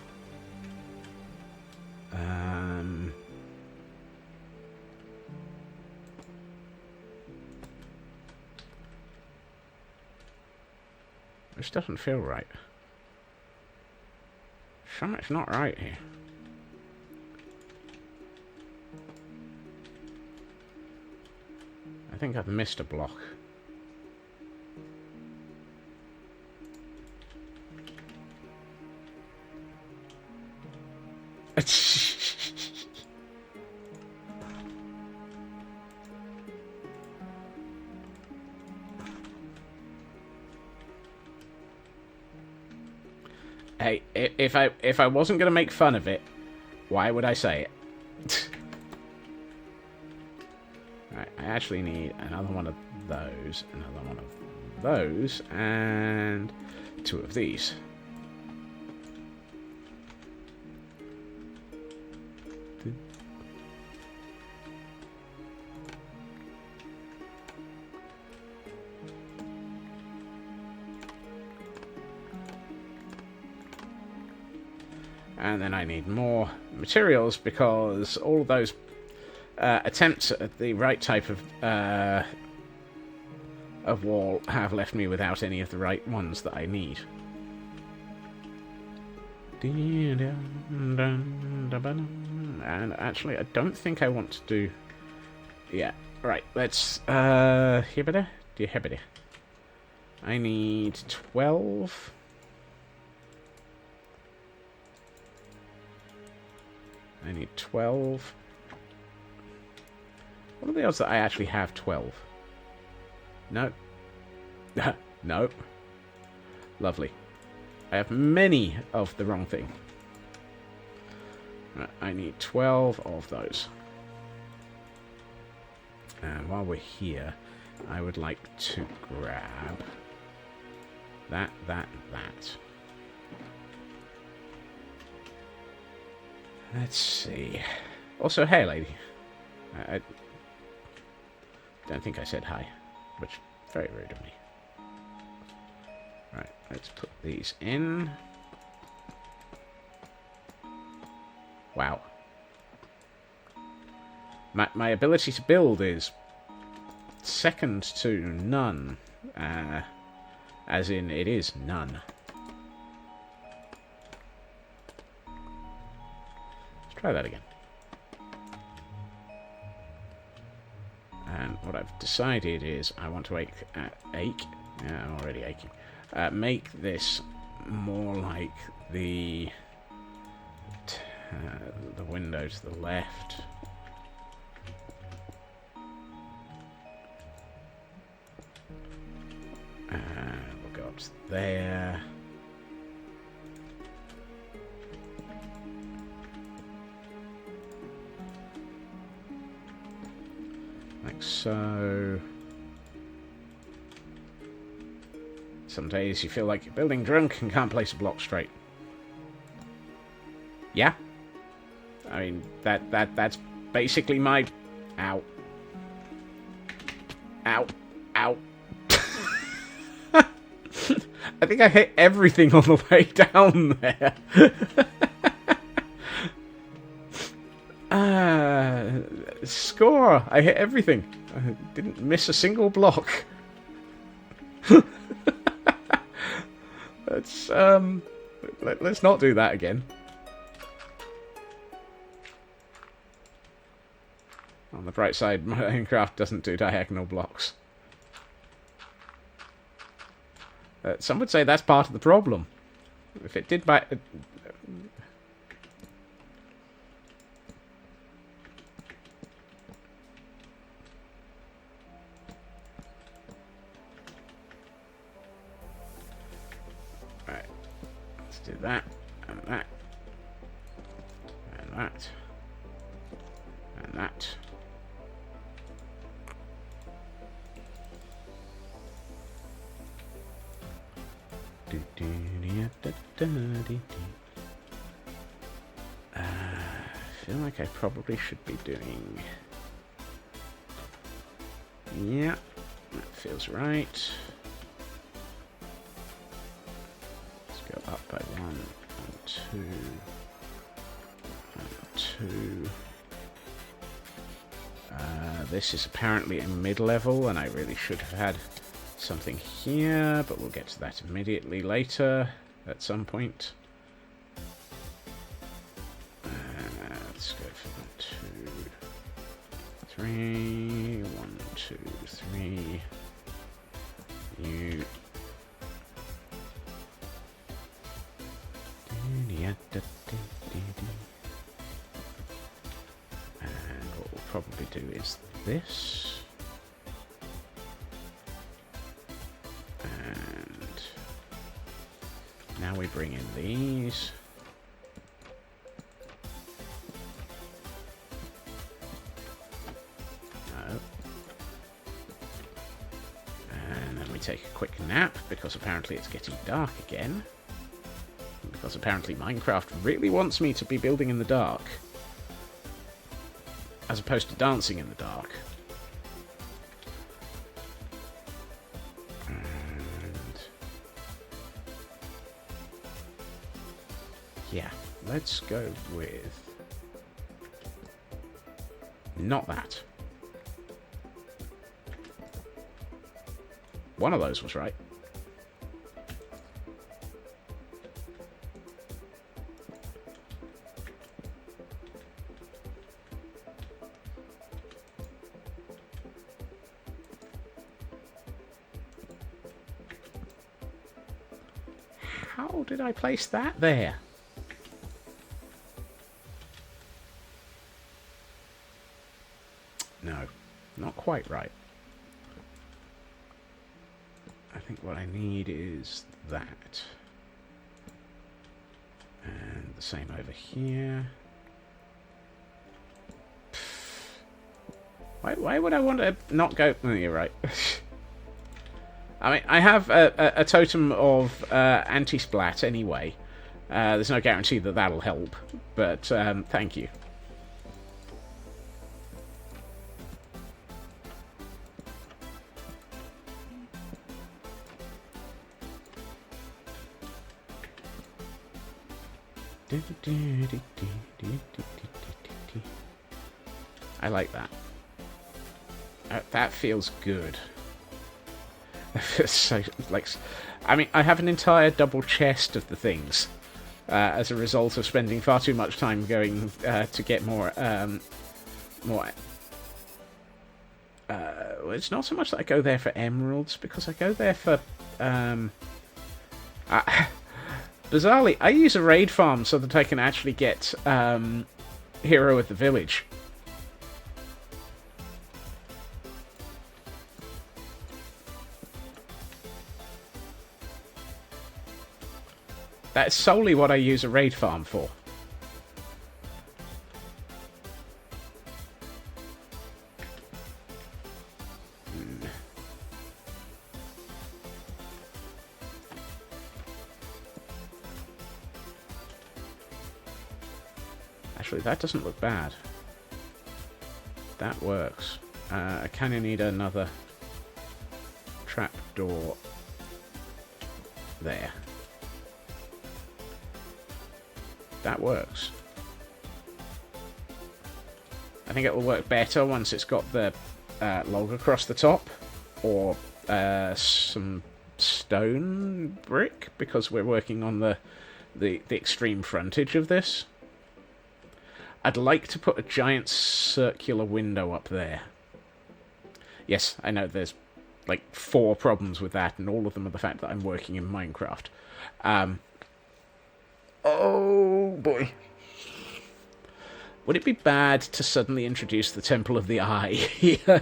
This doesn't feel right. Something's not right here. I think I've missed a block. Hey, if I wasn't gonna make fun of it, why would I say it? Right, I actually need another one of those, another one of those, and 2 of these. And then I need more materials because all of those attempts at the right type of wall have left me without any of the right ones that I need. And actually, I don't think I want to do... Yeah, right, let's... Hibbida? I need 12... I need 12. What are the odds that I actually have 12? No. No. Lovely. I have many of the wrong thing. I need 12 of those. And while we're here, I would like to grab that. Let's see. Also, hey, lady. I don't think I said hi, which is very rude of me. Right, let's put these in. Wow. My ability to build is second to none. As in, it is none. Try that again. And what I've decided is I want to ache. Yeah, I'm already aching. Make this more like the The window to the left. We'll go up to there. Like so. Some days you feel like you're building drunk and can't place a block straight. Yeah? I mean, that's basically my... Ow. Ow. Ow. I think I hit everything on the way down there. Score! I hit everything. I didn't miss a single block. Let's not do that again. On the bright side, Minecraft doesn't do diagonal blocks. Some would say that's part of the problem. If it did by... Right. Let's do that, and that, and that, and that. I feel like I probably should be doing... Yeah, that feels right. Let's go up by 1 and 2 and 2. This is apparently a mid-level, and I really should have had something here, but we'll get to that immediately later at some point. Let's go for 1, 2, 3. 1, 2, 3. You. And what we'll probably do is this. And now we bring in these. No. And then we take a quick nap, because apparently it's getting dark again. Because apparently Minecraft really wants me to be building in the dark, as opposed to dancing in the dark. And yeah, let's go with not that. One of those was right. How did I place that there? No, not quite right. I think what I need is that. And the same over here. Why would I want to not go... Oh, you're right. I mean, I have a totem of anti-splat anyway. There's no guarantee that that'll help, but thank you. I like that. That feels good. So, like, I mean, I have an entire double chest of the things as a result of spending far too much time going to get more. It's not so much that I go there for emeralds, because I go there for. Bizarrely, I use a raid farm so that I can actually get Hero of the Village. That's solely what I use a raid farm for. Actually, that doesn't look bad. That works. I kind of need another trapdoor there. That works. I think it will work better once it's got the log across the top, or some stone brick, because we're working on the extreme frontage of this. I'd like to put a giant circular window up there. Yes, I know there's like 4 problems with that, and all of them are the fact that I'm working in Minecraft. Oh boy. Would it be bad to suddenly introduce the Temple of the Eye here?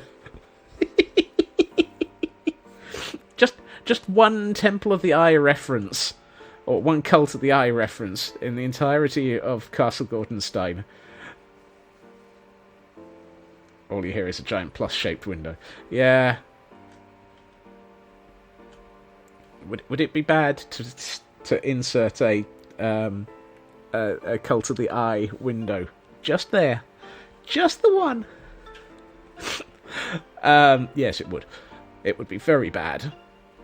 just one Temple of the Eye reference, or one Cult of the Eye reference in the entirety of Castle Gordonstein. All you hear is a giant plus-shaped window. Yeah. Would it be bad to insert a Cult of the Eye window just there, just the one? Yes, it would. It would be very bad.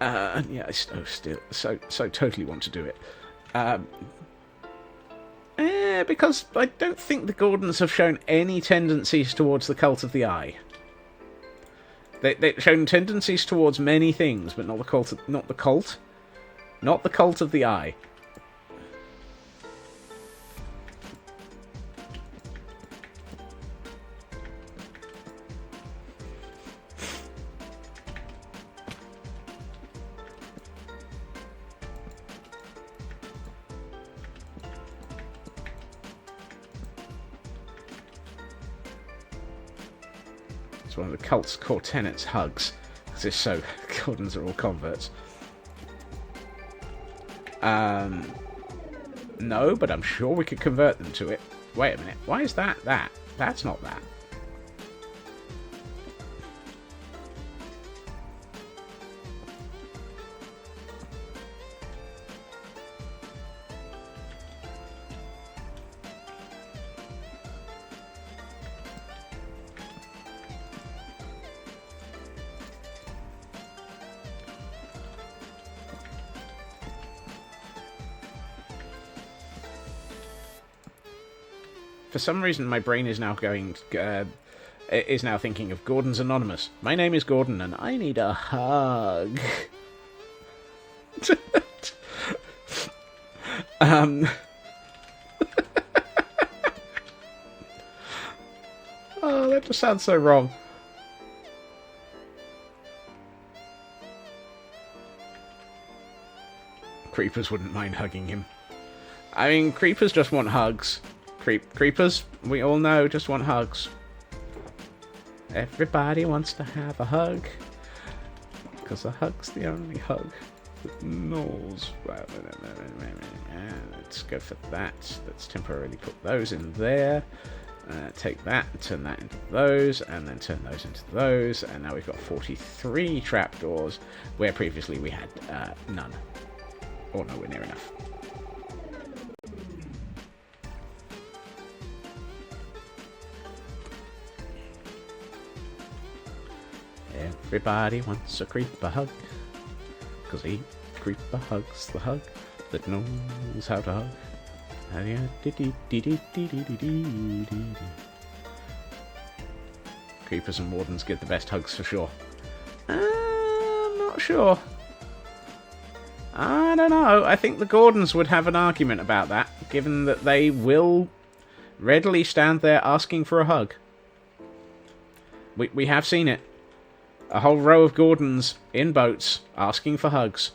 Yeah, I so totally want to do it. Because I don't think the Gordons have shown any tendencies towards the Cult of the Eye. They've shown tendencies towards many things, but not the cult. Not the Cult of the Eye. One of the cult's core tenets, hugs. Because if so, Gordons are all converts. No, but I'm sure we could convert them to it. Wait a minute, why is that that? That's not that. For some reason, my brain is now going. Is now thinking of Gordon's Anonymous. My name is Gordon, and I need a hug. Oh, that just sounds so wrong. Creepers wouldn't mind hugging him. I mean, creepers just want hugs. Creepers, we all know, just want hugs. Everybody wants to have a hug. Because a hug's the only hug that knows. Let's go for that. Let's temporarily put those in there. Take that and turn that into those, and then turn those into those. And now we've got 43 trapdoors, where previously we had none. Or nowhere near enough. Everybody wants a creeper hug, 'cause each creeper hugs the hug that knows how to hug. Creepers and wardens give the best hugs for sure. I'm not sure. I don't know. I think the Gordons would have an argument about that, given that they will readily stand there asking for a hug. We have seen it. A whole row of Gordons in boats asking for hugs.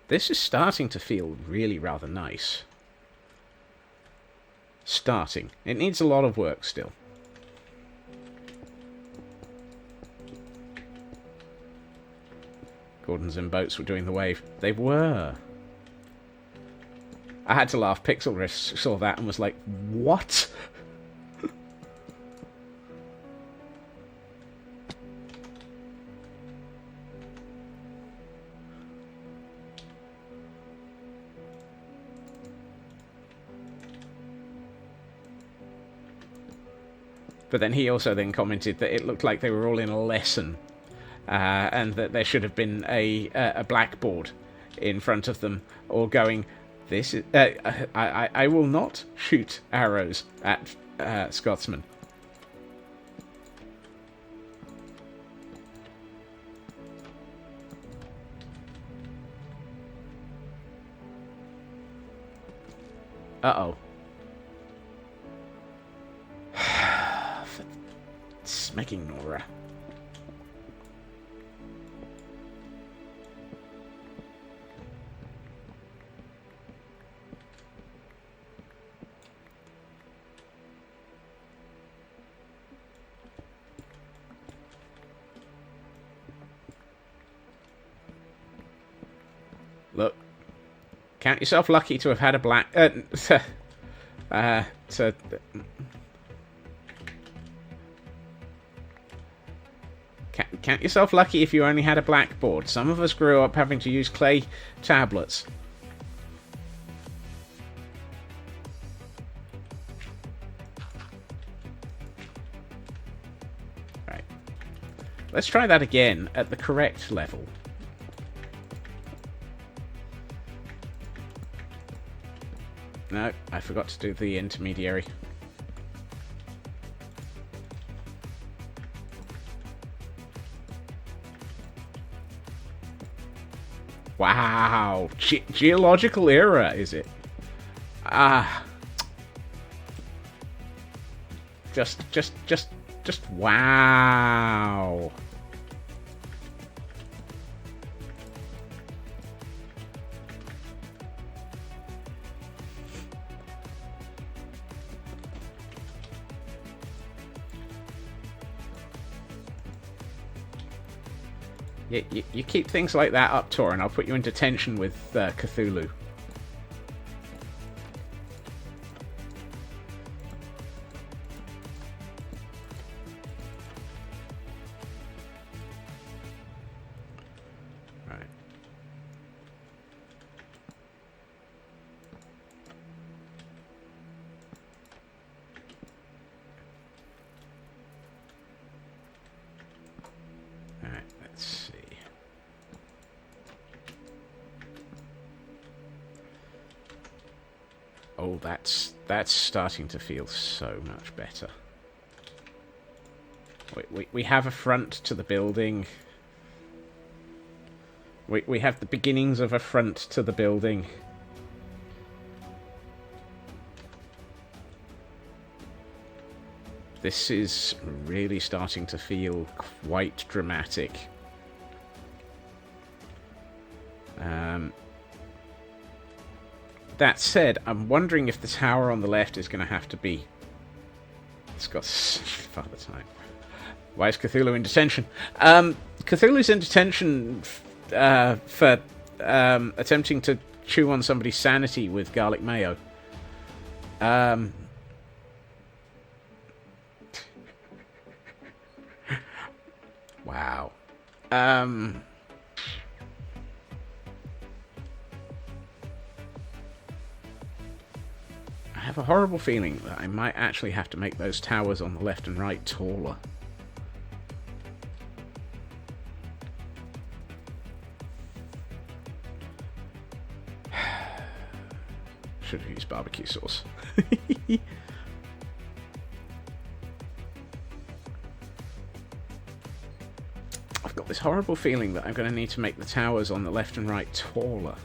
This is starting to feel really rather nice. Starting. It needs a lot of work still. Gordons and boats were doing the wave. They were. I had to laugh. Pixel Risk saw that and was like, what? But then he also then commented that it looked like they were all in a lesson, and that there should have been a blackboard in front of them, all going, "This is I will not shoot arrows at Scotsman." Uh-oh. Smacking Nora. Look. Count yourself lucky to have had a black... Count yourself lucky if you only had a blackboard. Some of us grew up having to use clay tablets. Right. Let's try that again at the correct level. No, I forgot to do the intermediary. Wow, geological era, is it? Just wow. You keep things like that up, Tor, and I'll put you in detention with Cthulhu. Right. Alright, let's see. Oh, that's starting to feel so much better. We have a front to the building. We have the beginnings of a front to the building. This is really starting to feel quite dramatic. That said, I'm wondering if the tower on the left is going to have to be... It's got Father Time. Why is Cthulhu in detention? Cthulhu's in detention for attempting to chew on somebody's sanity with garlic mayo. Wow. I have a horrible feeling that I might actually have to make those towers on the left and right taller. Should have used barbecue sauce. I've got this horrible feeling that I'm going to need to make the towers on the left and right taller.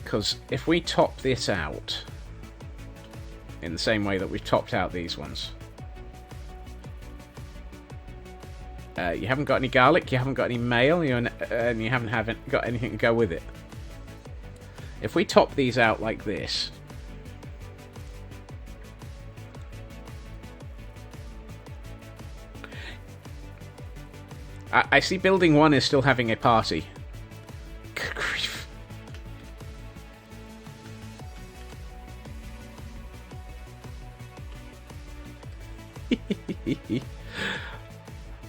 Because if we top this out, in the same way that we've topped out these ones. You haven't got any garlic, you haven't got any mail, and you haven't got anything to go with it. If we top these out like this... I see building 1 is still having a party. Good grief.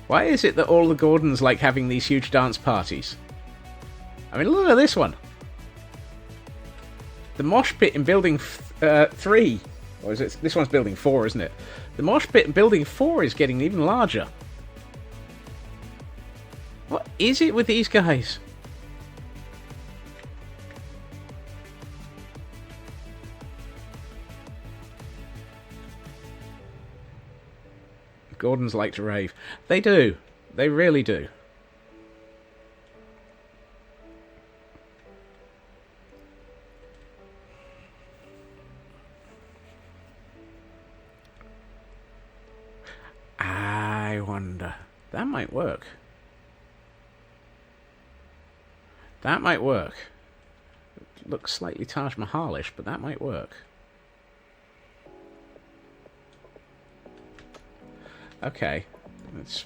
Why is it that all the Gordons like having these huge dance parties? I mean, look at this one. The mosh pit in building 3, or is it? This one's building 4, isn't it? The mosh pit in building 4 is getting even larger. What is it with these guys? Gordons like to rave. They do. They really do. I wonder. That might work. That might work. It looks slightly Taj Mahalish, but that might work. Okay, let's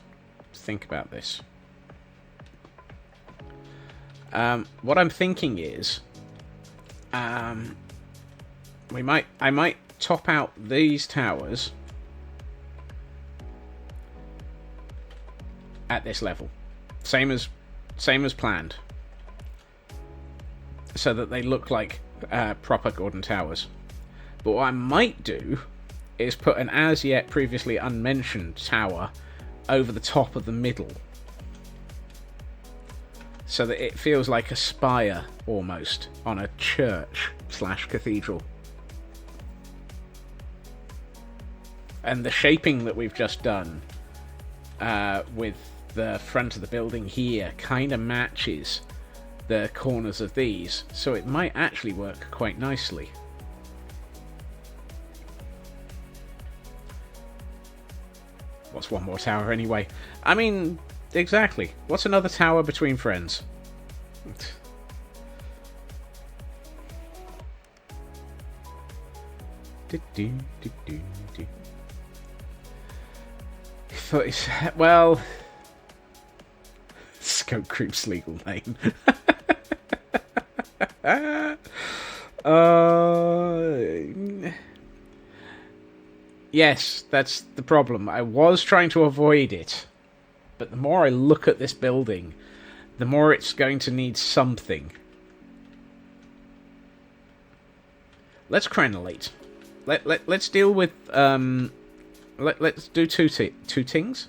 think about this. What I'm thinking is, I might top out these towers at this level, same as planned, so that they look like proper Gordon towers. But what I might do is put an as yet previously unmentioned tower over the top of the middle, so that it feels like a spire almost on a church / cathedral. And the shaping that we've just done with the front of the building here kind of matches the corners of these, so it might actually work quite nicely. What's one more tower anyway? I mean, exactly. What's another tower between friends? Well, Scope Creep's legal name. Yes, that's the problem. I was trying to avoid it, but the more I look at this building, the more it's going to need something. Let's crenulate. Let's deal with let's do two things.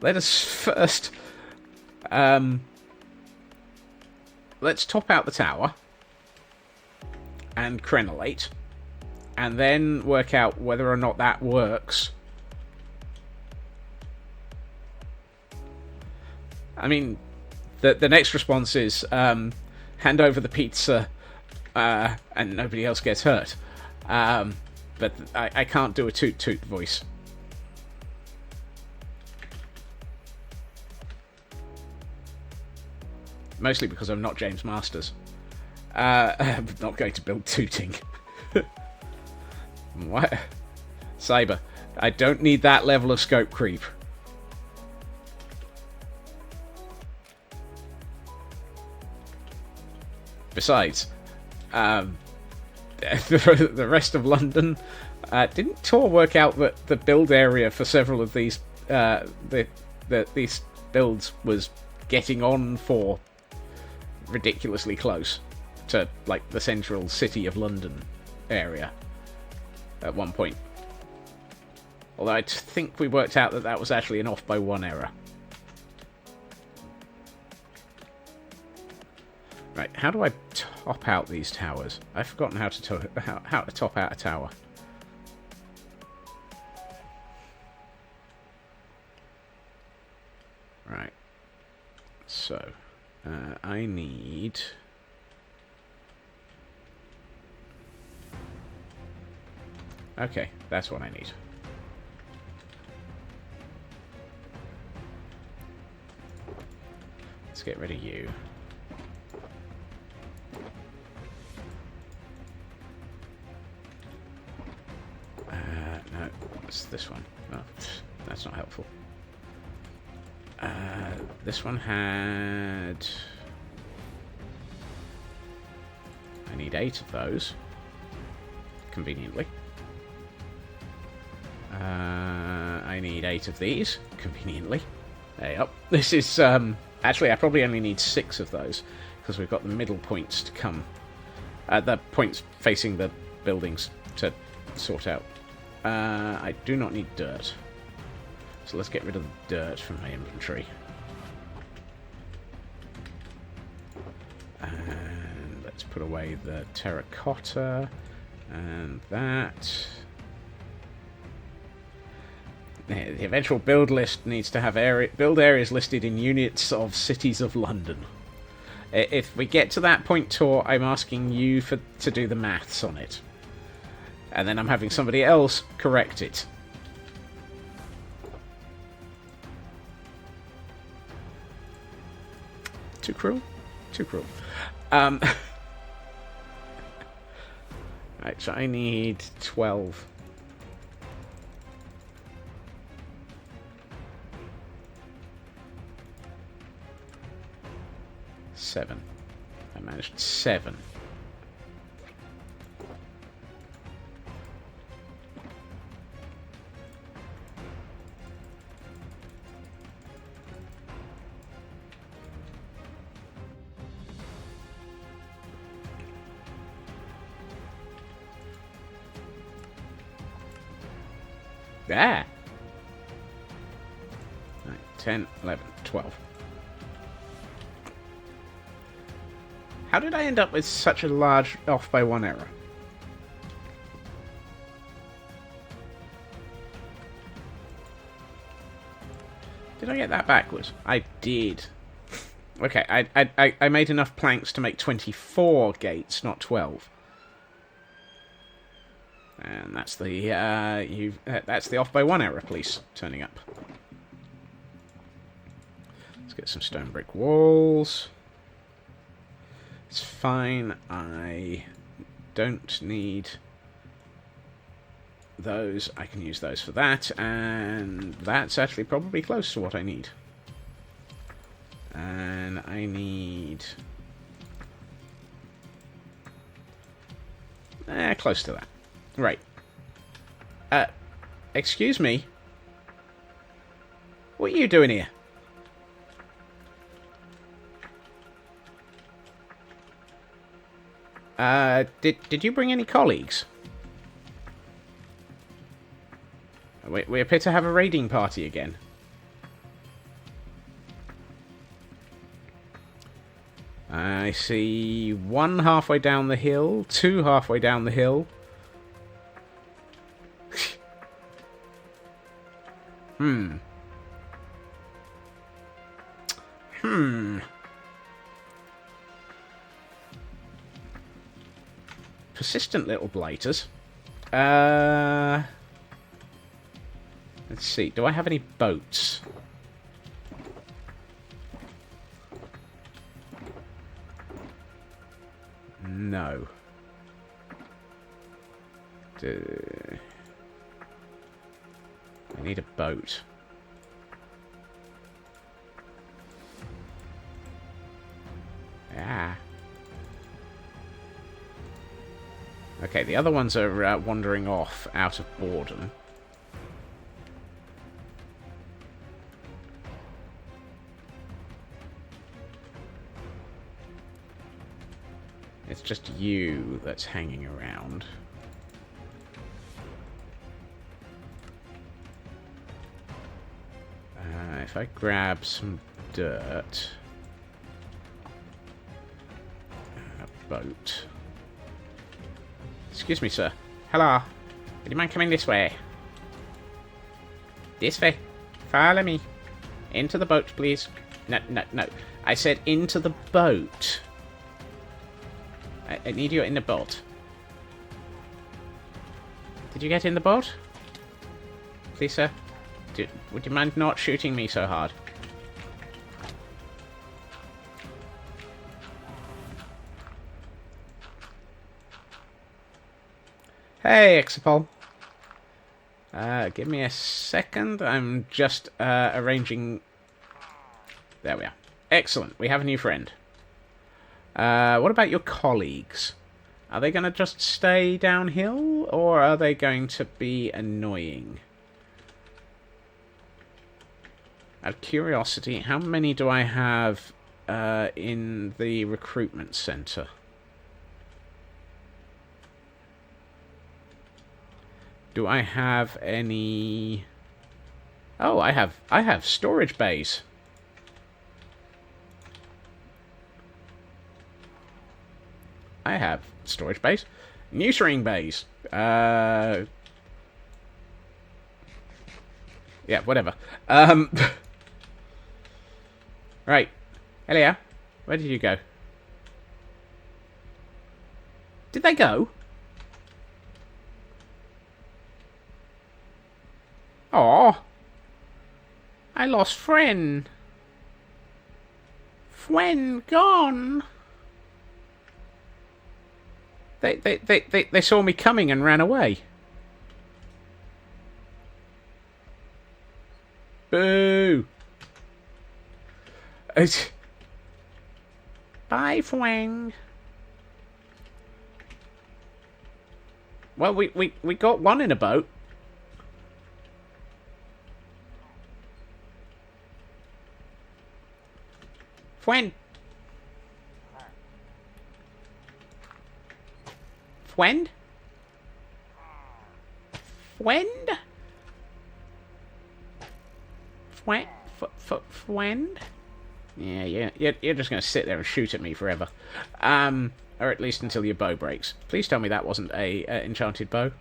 Let us first let's top out the tower and crenulate, and then work out whether or not that works. I mean, the next response is hand over the pizza and nobody else gets hurt. But I can't do a toot voice. Mostly because I'm not James Masters. I'm not going to build tooting. What? Cyber, I don't need that level of scope creep. Besides, the rest of London, didn't Tor work out that the build area for several of these these builds was getting on for ridiculously close to like the central city of London area at one point? Although I think we worked out that that was actually an off by one error. Right, how do I top out these towers? I've forgotten how to top out a tower. Right, so I need Okay, that's what I need. Let's get rid of you. No, it's this one. Oh, that's not helpful. This one had... I need 8 of those. Conveniently. I need 8 of these. Conveniently. There you go. This is... Actually, I probably only need 6 of those, because we've got the middle points to come. The points facing the buildings to sort out. I do not need dirt. So let's get rid of the dirt from my inventory. And let's put away the terracotta and that. The eventual build list needs to have build areas listed in units of cities of London. If we get to that point, Tor, I'm asking you to do the maths on it. And then I'm having somebody else correct it. Too cruel? Too cruel. Right, so I need 12. Seven. I managed 7. There. 9, 10, 11, 12. How did I end up with such a large off by 1 error? Did I get that backwards? I did. Okay, I made enough planks to make 24 gates, not 12. And that's the that's the off by 1 error, please, turning up. Let's get some stone brick walls. It's fine. I don't need those. I can use those for that, and that's actually probably close to what I need. And I need... close to that. Right. Excuse me? What are you doing here? Did you bring any colleagues? We appear to have a raiding party again. I see 1 halfway down the hill, 2 halfway down the hill. Persistent little blighters. Let's see. Do I have any boats? No. I need a boat. Ah. Okay, the other ones are wandering off out of boredom. It's just you that's hanging around. If I grab some dirt... a boat... Excuse me, sir. Hello. Would you mind coming this way? This way. Follow me. Into the boat, please. No, no, no. I said into the boat. I need you in the boat. Did you get in the boat? Please, sir. Would you mind not shooting me so hard? Hey, Exapol. Give me a second. I'm just arranging... There we are. Excellent. We have a new friend. What about your colleagues? Are they going to just stay downhill, or are they going to be annoying? Out of curiosity, how many do I have in the recruitment center? Do I have any... Oh, I have storage bays. I have storage bays. Neutering bays. Yeah, whatever. Right. Elia, where did you go? Did they go? Aw. I lost Fren. Fwen gone. They saw me coming and ran away. Boo. Bye, Fwang. Well, we got one in a boat. Fwen. Fwend? Fwend? Fwend? Yeah, you're just going to sit there and shoot at me forever. Or at least until your bow breaks. Please tell me that wasn't a enchanted bow.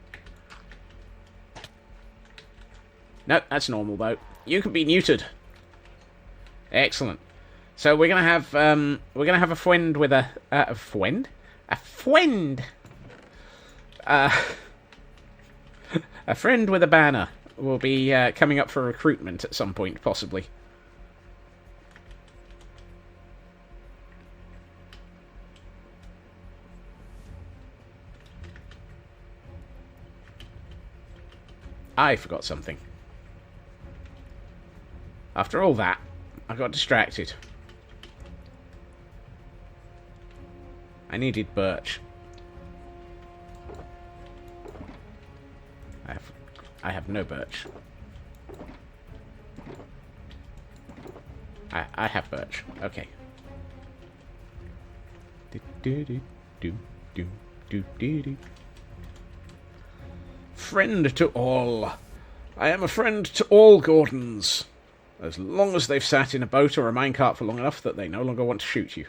No, that's a normal bow. You can be neutered. Excellent. So we're gonna have a friend with a friend, a friend, a friend with a banner will be coming up for recruitment at some point, possibly. I forgot something. After all that, I got distracted. I needed birch. I have no birch. I have birch. Okay. Friend to all. I am a friend to all Gordons. As long as they've sat in a boat or a minecart for long enough that they no longer want to shoot you.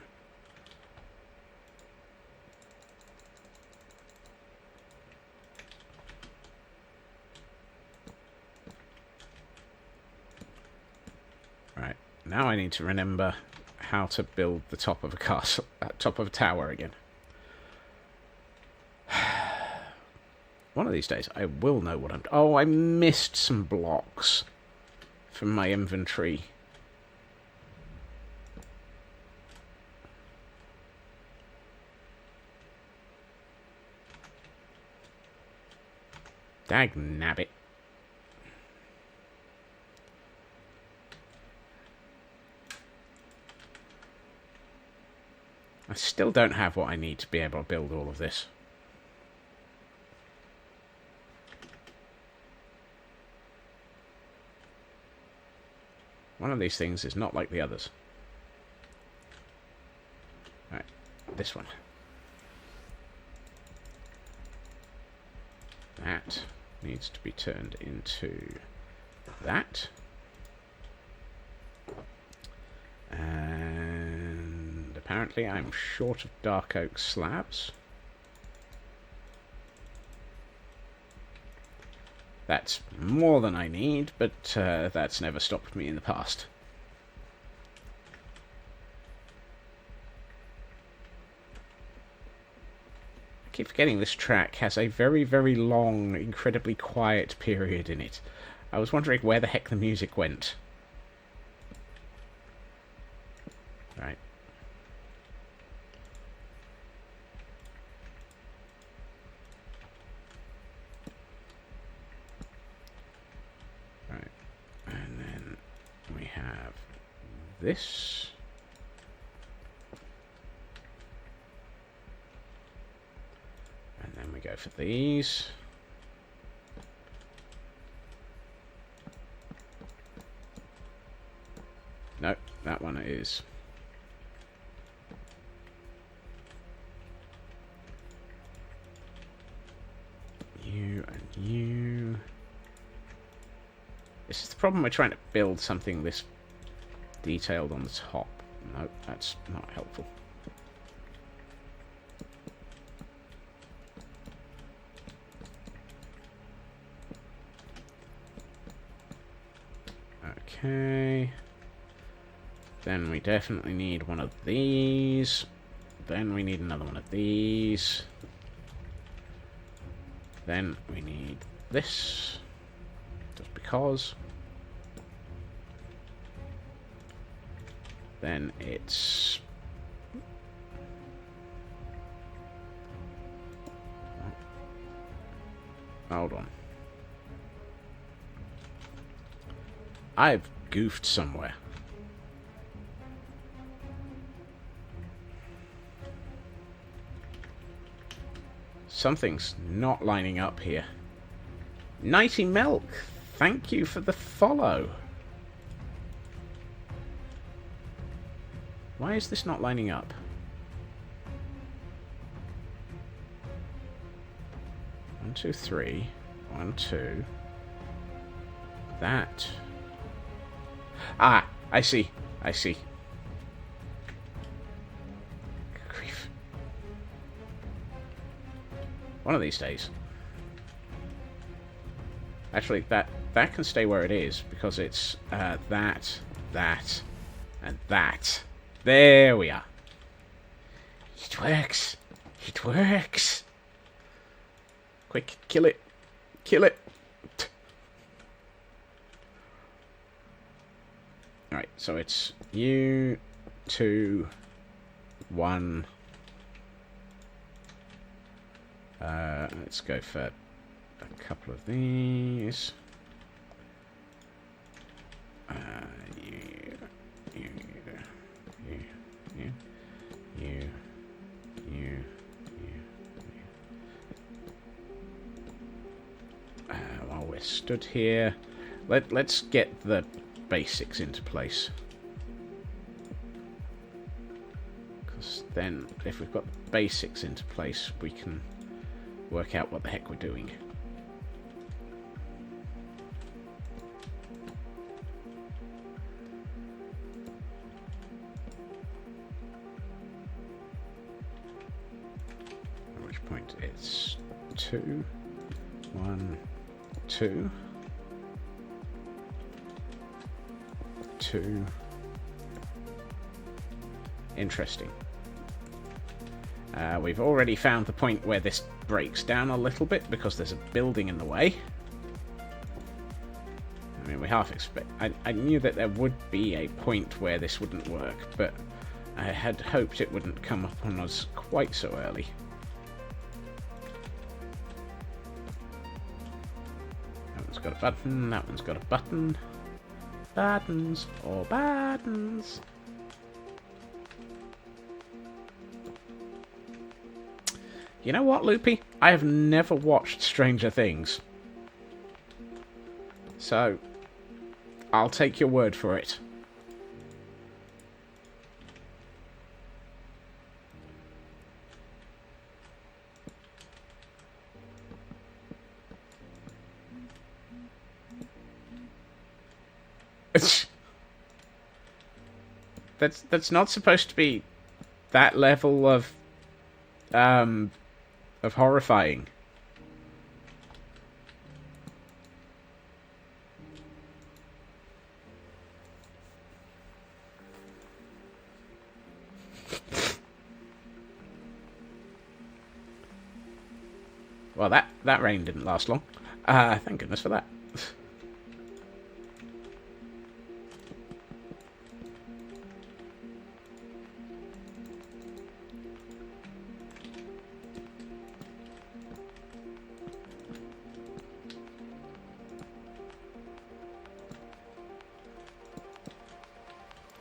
Right, now I need to remember how to build the top of a castle, top of a tower again. One of these days I will know what I'm... Oh, I missed some blocks from my inventory. Dag nabbit. I still don't have what I need to be able to build all of this. One of these things is not like the others. Right, this one. That needs to be turned into that. And apparently I'm short of dark oak slabs. That's more than I need, but that's never stopped me in the past. keep forgetting this track has a very, very long, incredibly quiet period in it. I was wondering where the heck the music went. Right. Right. And then we have this. And then we go for these. Nope, that one is. You and you. This is the problem with trying to build something this detailed on the top. Nope, that's not helpful. Okay. Then we definitely need one of these. Then we need another one of these. Then we need this. Just because. Then it's... Hold on. I've goofed somewhere. Something's not lining up here. Nighty Milk, thank you for the follow. Why is this not lining up? One, two, three. 1, 2. That. Ah, I see. I see. Grief. One of these days. Actually, that can stay where it is, because it's that, and that. There we are. It works. It works. Quick, kill it. Kill it. Alright, so it's you, 2, 1. Let's go for a couple of these. While we're stood here, let's get the basics into place. Because then, if we've got the basics into place, we can work out what the heck we're doing. At which point it's 2, 1, 2, 2. Interesting. We've already found the point where this breaks down a little bit because there's a building in the way. I mean, we half expect... I knew that there would be a point where this wouldn't work, but I had hoped it wouldn't come up on us quite so early. That one's got a button, that one's got a button. Buttons or buttons. You know what, Loopy? I have never watched Stranger Things. So, I'll take your word for it. That's not supposed to be that level of horrifying. Well, that rain didn't last long. Thank goodness for that.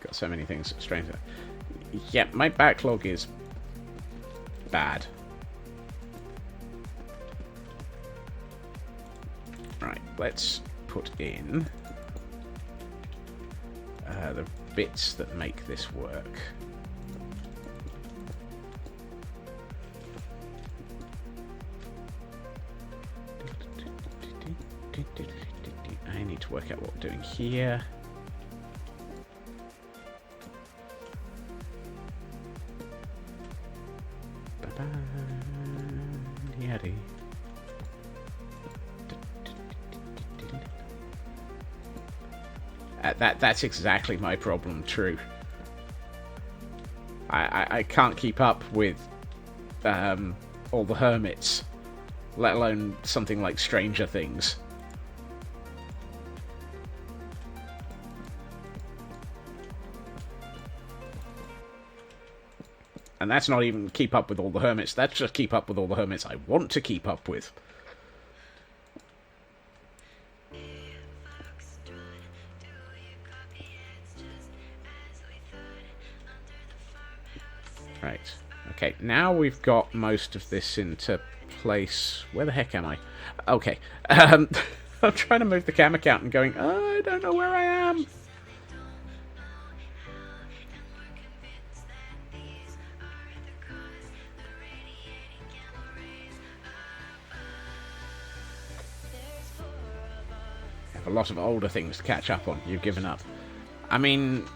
Got so many things strange. Yeah, my backlog is bad. Right, let's put in the bits that make this work. I need to work out what we're doing here. Yaddy. That's exactly my problem, true. I can't keep up with all the hermits, let alone something like Stranger Things. And that's not even keep up with all the hermits, that's just keep up with all the hermits I want to keep up with. Right. Okay, now we've got most of this into place. Where the heck am I? Okay. I'm trying to move the camera count and going, oh, I don't know where I am. I have a lot of older things to catch up on. You've given up. I mean,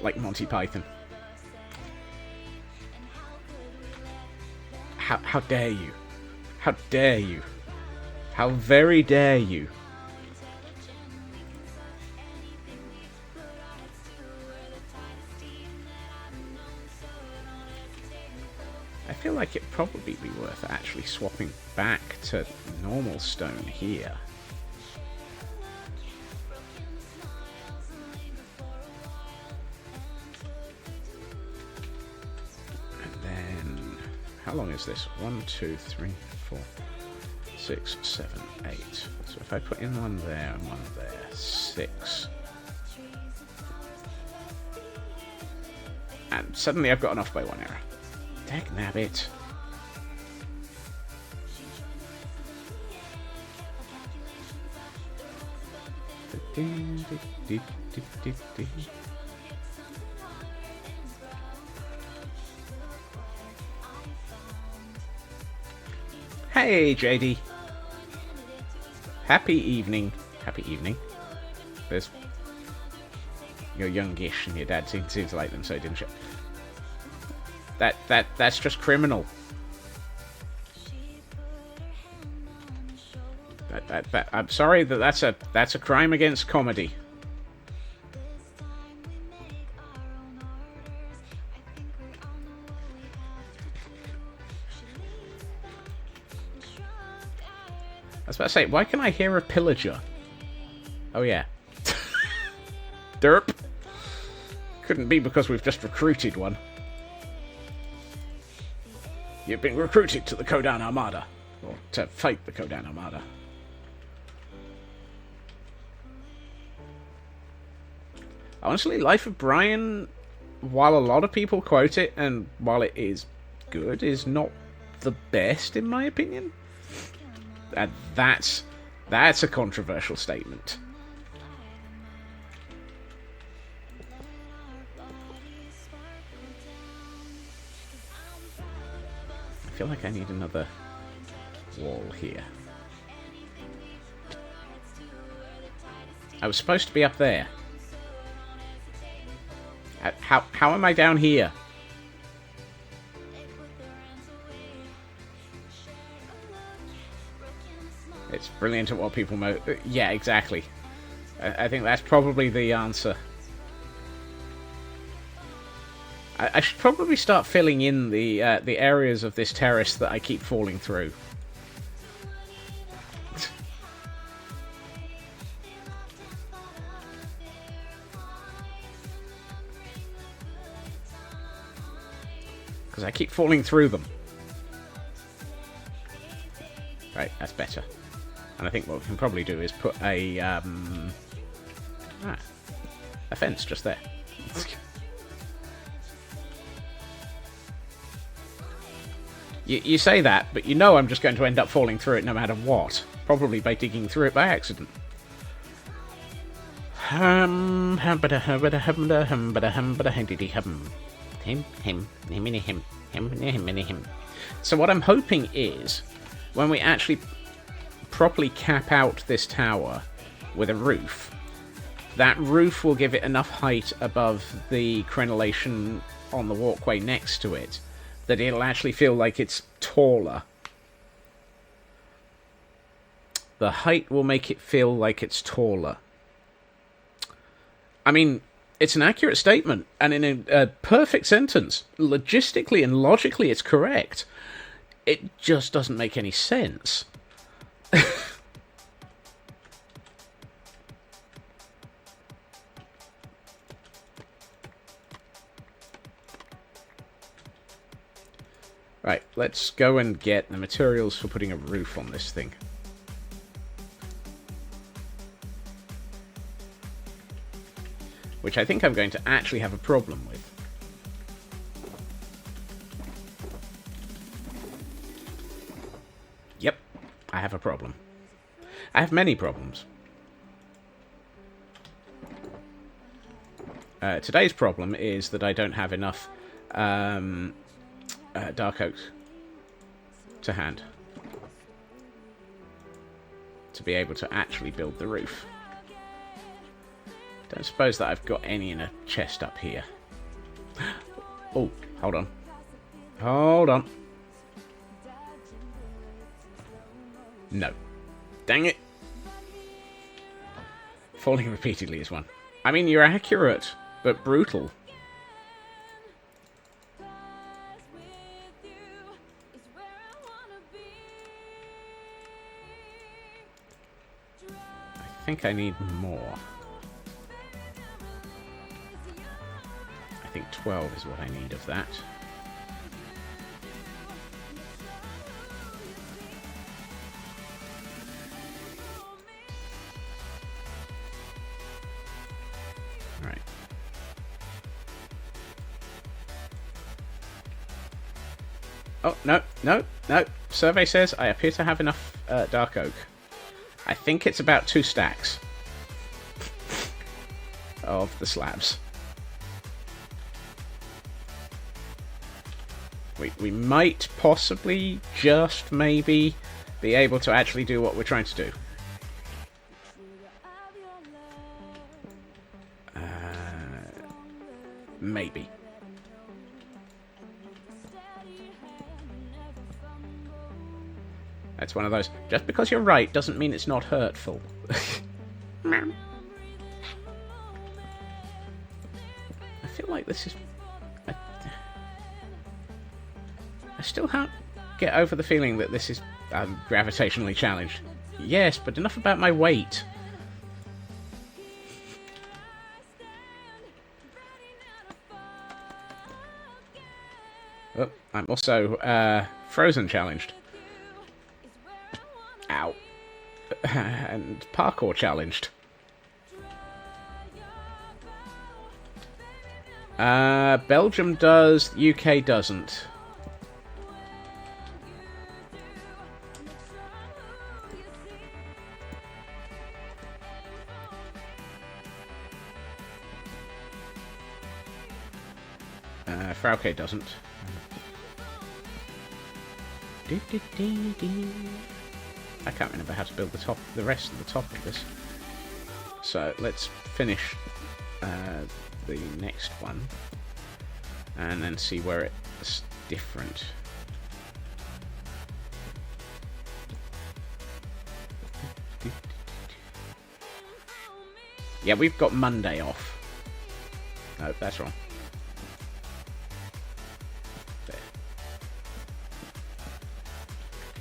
like Monty Python. How dare you? How dare you? How very dare you? I feel like it'd probably be worth actually swapping back to normal stone here. How long is this? 1, 2, 3, 4, 6, 7, 8. So if I put in one there and one there, 6. And suddenly I've got an off by 1 error. Dagnabbit. Hey, JD. Happy evening. Happy evening. There's... You're youngish and your dad seems to like them, so didn't you? That's just criminal. I'm sorry that's a crime against comedy. I was about to say, why can I hear a pillager? Oh yeah. Derp. Couldn't be because we've just recruited one. You've been recruited to the Kodan Armada. Or to fight the Kodan Armada. Honestly, Life of Brian, while a lot of people quote it, and while it is good, is not the best in my opinion. And that's a controversial statement. I feel like I need another wall here. I was supposed to be up there. How am I down here? It's brilliant at what people yeah, exactly. I think that's probably the answer. I should probably start filling in the areas of this terrace that I keep falling through. Because I keep falling through them. Right, that's better. And I think what we can probably do is put a fence just there. You say that, but you know I'm just going to end up falling through it no matter what. Probably by digging through it by accident. So what I'm hoping is, when we actually properly cap out this tower with a roof, that roof will give it enough height above the crenellation on the walkway next to it that it'll actually feel like it's taller. The height will make it feel like it's taller. I mean, it's an accurate statement, and in a perfect sentence. Logistically and logically, it's correct. It just doesn't make any sense. Right, let's go and get the materials for putting a roof on this thing. Which I think I'm going to actually have a problem with. Yep, I have a problem. I have many problems. Today's problem is that I don't have enough dark oak to hand to be able to actually build the roof. Don't suppose that I've got any in a chest up here. Oh, hold on. Hold on. No. Dang it. Falling repeatedly is one. I mean, you're accurate, but brutal. I think I need more. I think 12 is what I need of that. Right. Oh, no, no, no. Survey says I appear to have enough dark oak. I think it's about 2 stacks of the slabs. We might possibly, just maybe, be able to actually do what we're trying to do. Maybe. That's one of those, just because you're right doesn't mean it's not hurtful. I feel like this is... I still can't get over the feeling that this is gravitationally challenged. Yes, but enough about my weight. Oh, I'm also frozen challenged. Ow. And parkour challenged. Belgium does, UK doesn't. Frauke doesn't. I can't remember how to build the rest of the top of this. So let's finish the next one, and then see where it's different. Yeah, we've got Monday off. No, that's wrong.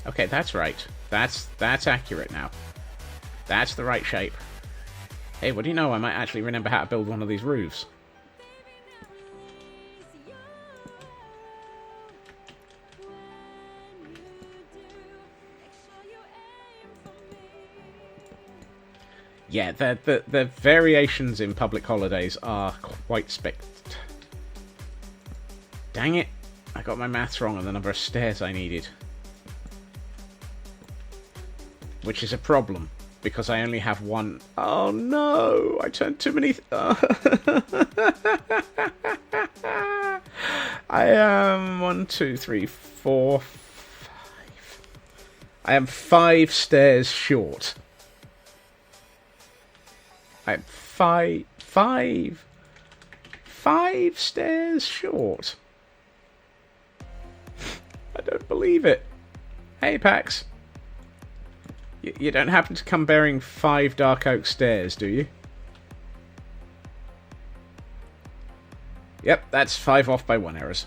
Okay, that's right. That's accurate now. That's the right shape. Hey, what do you know? I might actually remember how to build one of these roofs. Yeah, the variations in public holidays are quite Dang it! I got my maths wrong on the number of stairs I needed. Which is a problem, because I only have one... Oh no! I turned too many... I am 1, 2, 3, 4, 5... I am 5 stairs short. I'm five stairs short. I don't believe it. Hey, Pax. You don't happen to come bearing 5 dark oak stairs, do you? Yep, that's 5 off by 1 errors.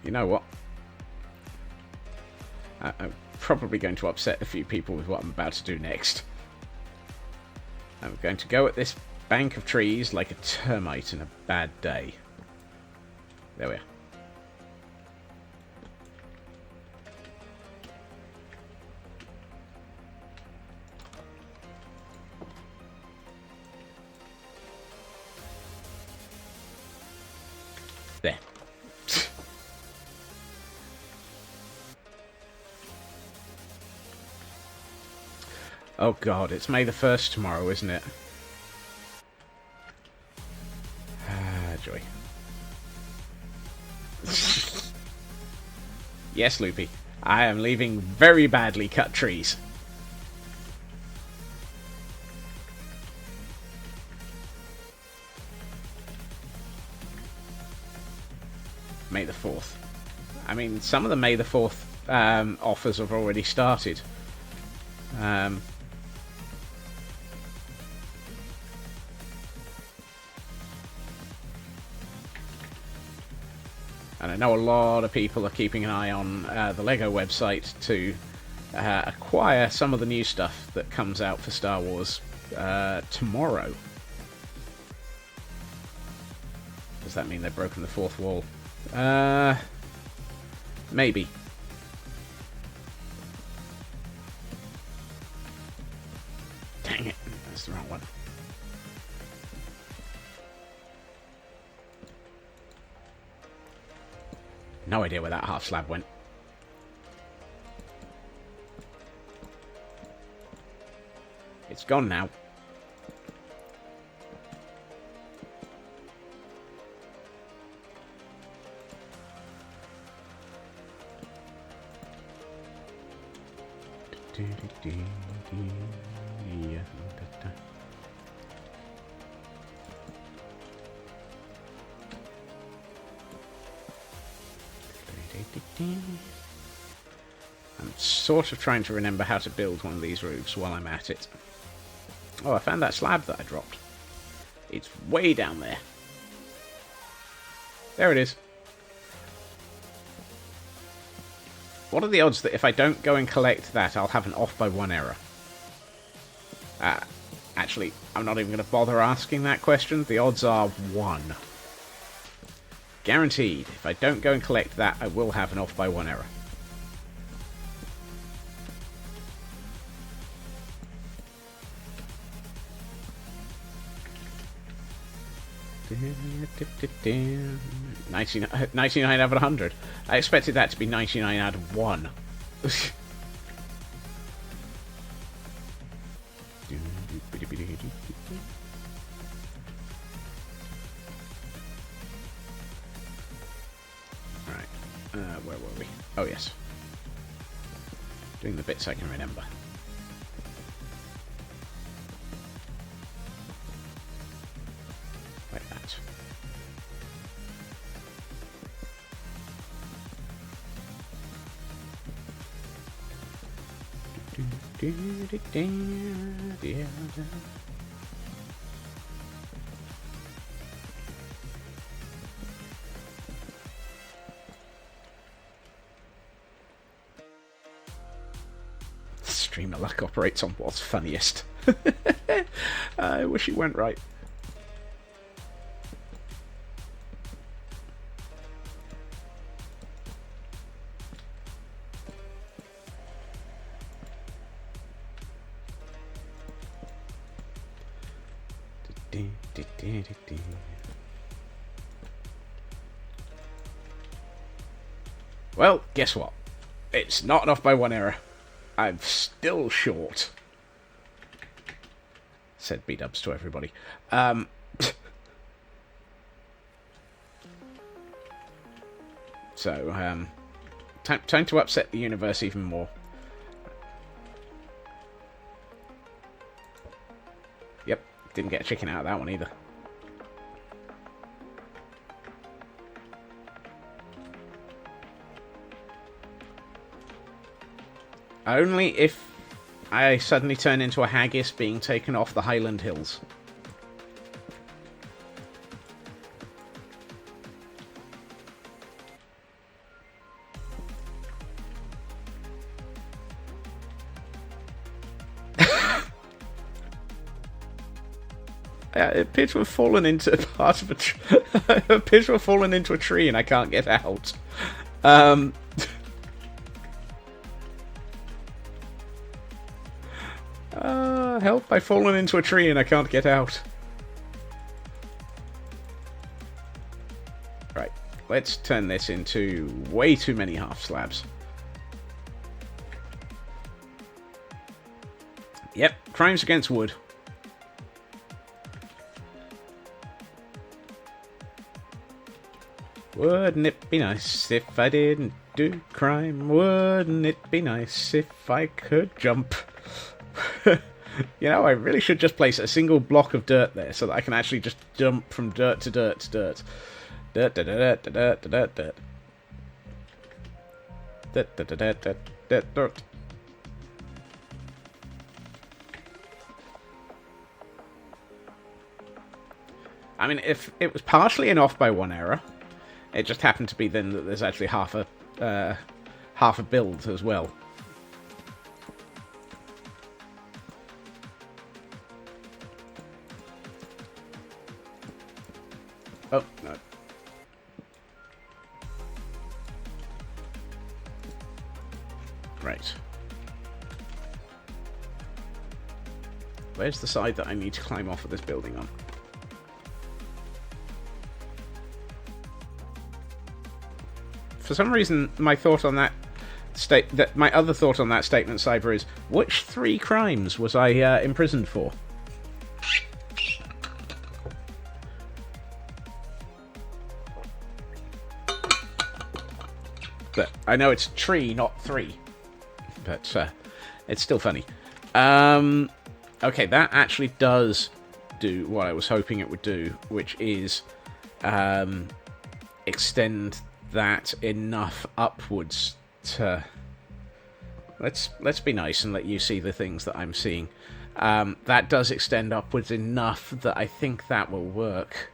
You know what? I'm probably going to upset a few people with what I'm about to do next. I'm going to go at this bank of trees like a termite in a bad day. There we are. There. Oh god, it's May the 1st tomorrow, isn't it? Ah, joy. Yes, Loopy. I am leaving very badly cut trees. May the 4th. I mean, some of the May the 4th offers have already started. And I know a lot of people are keeping an eye on the LEGO website to acquire some of the new stuff that comes out for Star Wars tomorrow. Does that mean they've broken the 4th wall? Maybe. Dang it, that's the wrong one. No idea where that half slab went. It's gone now. I'm sort of trying to remember how to build one of these roofs while I'm at it. Oh, I found that slab that I dropped. It's way down there. There it is. What are the odds that if I don't go and collect that, I'll have an off by 1 error? Actually, I'm not even going to bother asking that question. The odds are 1. Guaranteed. If I don't go and collect that, I will have an off by 1 error. $99, 99 out of 100. I expected that to be 99 out of 1. Right, where were we? Oh yes, doing the bits I can remember. Like that. luck operates on what's funniest. I wish it went right. Well, guess what? It's not enough by one error. I'm still short. Said B-dubs to everybody. So, time to upset the universe even more. Yep, didn't get a chicken out of that one either. Only if I suddenly turn into a haggis being taken off the Highland Hills. It appears to have fallen into part of a it appears to have fallen into a tree and I can't get out. Help, I've fallen into a tree and I can't get out. Right, let's turn this into way too many half slabs. Yep, crimes against wood. Wouldn't it be nice if I didn't do crime? Wouldn't it be nice if I could jump? You know, I really should just place a single block of dirt there so that I can actually just jump from dirt to dirt to dirt. Dirt, dirt, dirt, dirt, dirt, dirt, dirt. Dirt, dirt, dirt, dirt, dirt, dirt. I mean, if it was partially an off by one error, it just happened to be then that there's actually half a build as well. Oh, no. Right. Where's the side that I need to climb off of this building on? For some reason, my thought on that my other thought on that statement, Cyber, is which 3 crimes was I imprisoned for? But I know it's tree, not 3. But it's still funny. Okay, that actually does do what I was hoping it would do, which is extend that enough upwards to... Let's be nice and let you see the things that I'm seeing. That does extend upwards enough that I think that will work.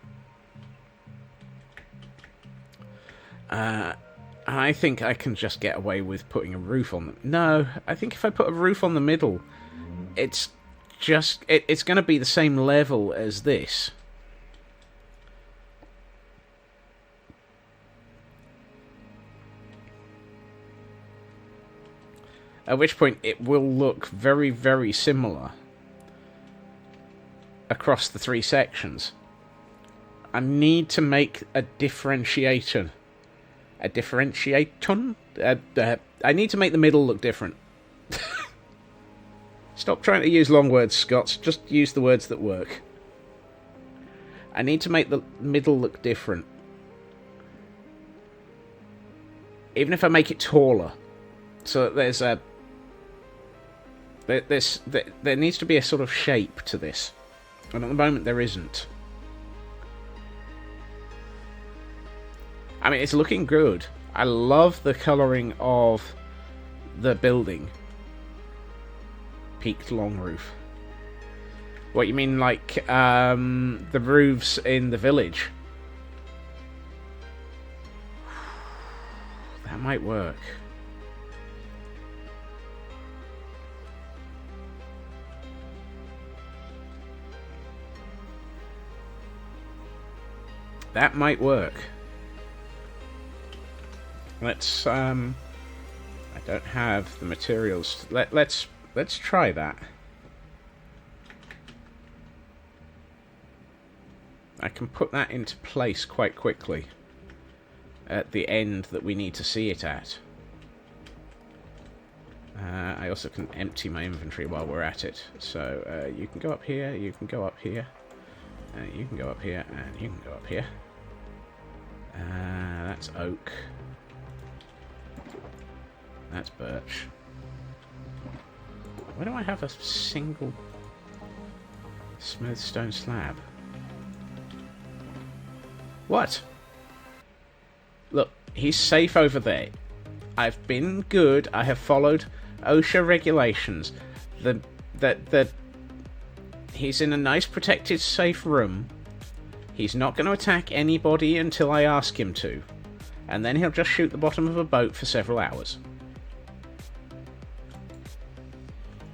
I think I can just get away with putting a roof on them. No, I think if I put a roof on the middle, it's going to be the same level as this. At which point it will look very, very similar across the 3 sections. I need to make a differentiation. A differentiation? I need to make the middle look different. Stop trying to use long words, Scott. Just use the words that work. I need to make the middle look different. Even if I make it taller. So that there's a... There needs to be a sort of shape to this. And at the moment there isn't. I mean, it's looking good. I love the colouring of the building. Peaked long roof. What, you mean like the roofs in the village? That might work. That might work. Let's I don't have the materials. Let's try that. I can put that into place quite quickly at the end that we need to see it at. I also can empty my inventory while we're at it. So you can go up here, you can go up here, you can go up here, and you can go up here. That's oak. That's birch. Why do I have a single smooth stone slab? What? Look, he's safe over there. I've been good. I have followed OSHA regulations. He's in a nice, protected, safe room. He's not going to attack anybody until I ask him to. And then he'll just shoot the bottom of a boat for several hours.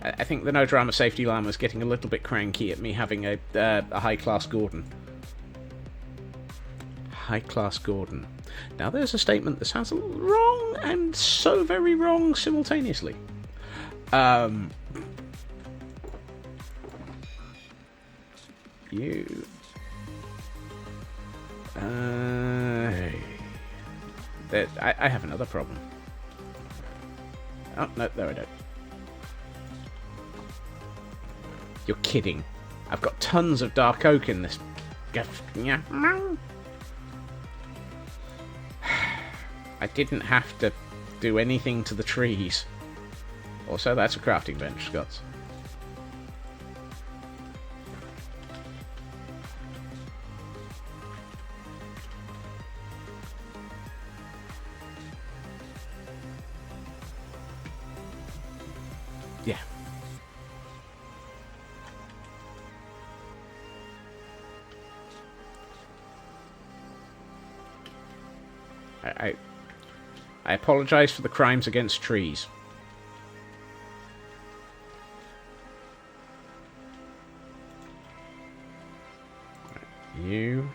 I think the No Drama Safety Llama is getting a little bit cranky at me having a high-class Gordon. High-class Gordon. Now there's a statement that sounds a little wrong and so very wrong simultaneously. You... I have another problem. Oh, no, there I don't. You're kidding. I've got tons of dark oak in this. I didn't have to do anything to the trees. Also, that's a crafting bench, Scots. Yeah. I apologize for the crimes against trees. You.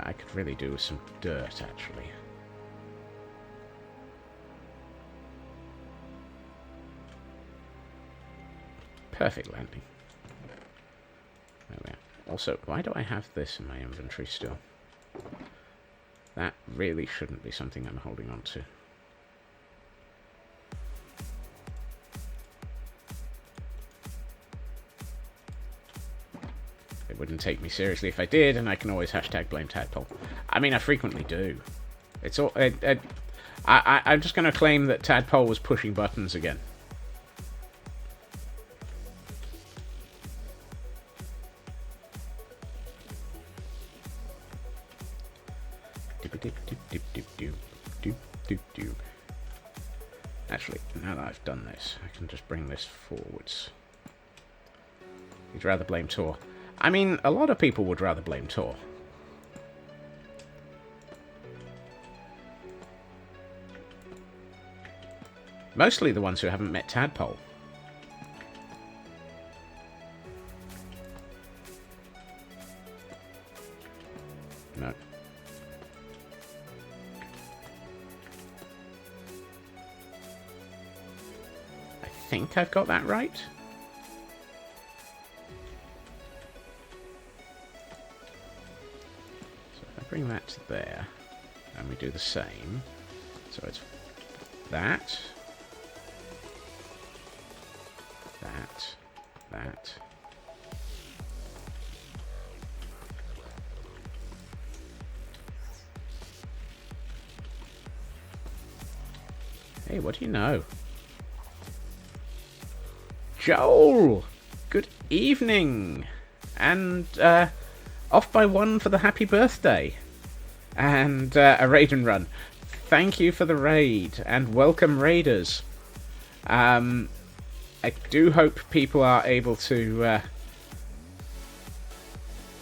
I could really do with some dirt, actually. Perfect landing. There we are. Also, why do I have this in my inventory still? That really shouldn't be something I'm holding on to. It wouldn't take me seriously if I did, and I can always hashtag blame Tadpole. I mean, I frequently do. It's all. I'm just going to claim that Tadpole was pushing buttons again. Actually, now that I've done this, I can just bring this forwards. You'd rather blame Tor. I mean, a lot of people would rather blame Tor. Mostly the ones who haven't met Tadpole. No. I think I've got that right. So if I bring that to there, and we do the same, so it's that, that. Hey, what do you know? Joel! Good evening! And, off by one for the happy birthday. And, a raid and run. Thank you for the raid, and welcome raiders. I do hope people are able to,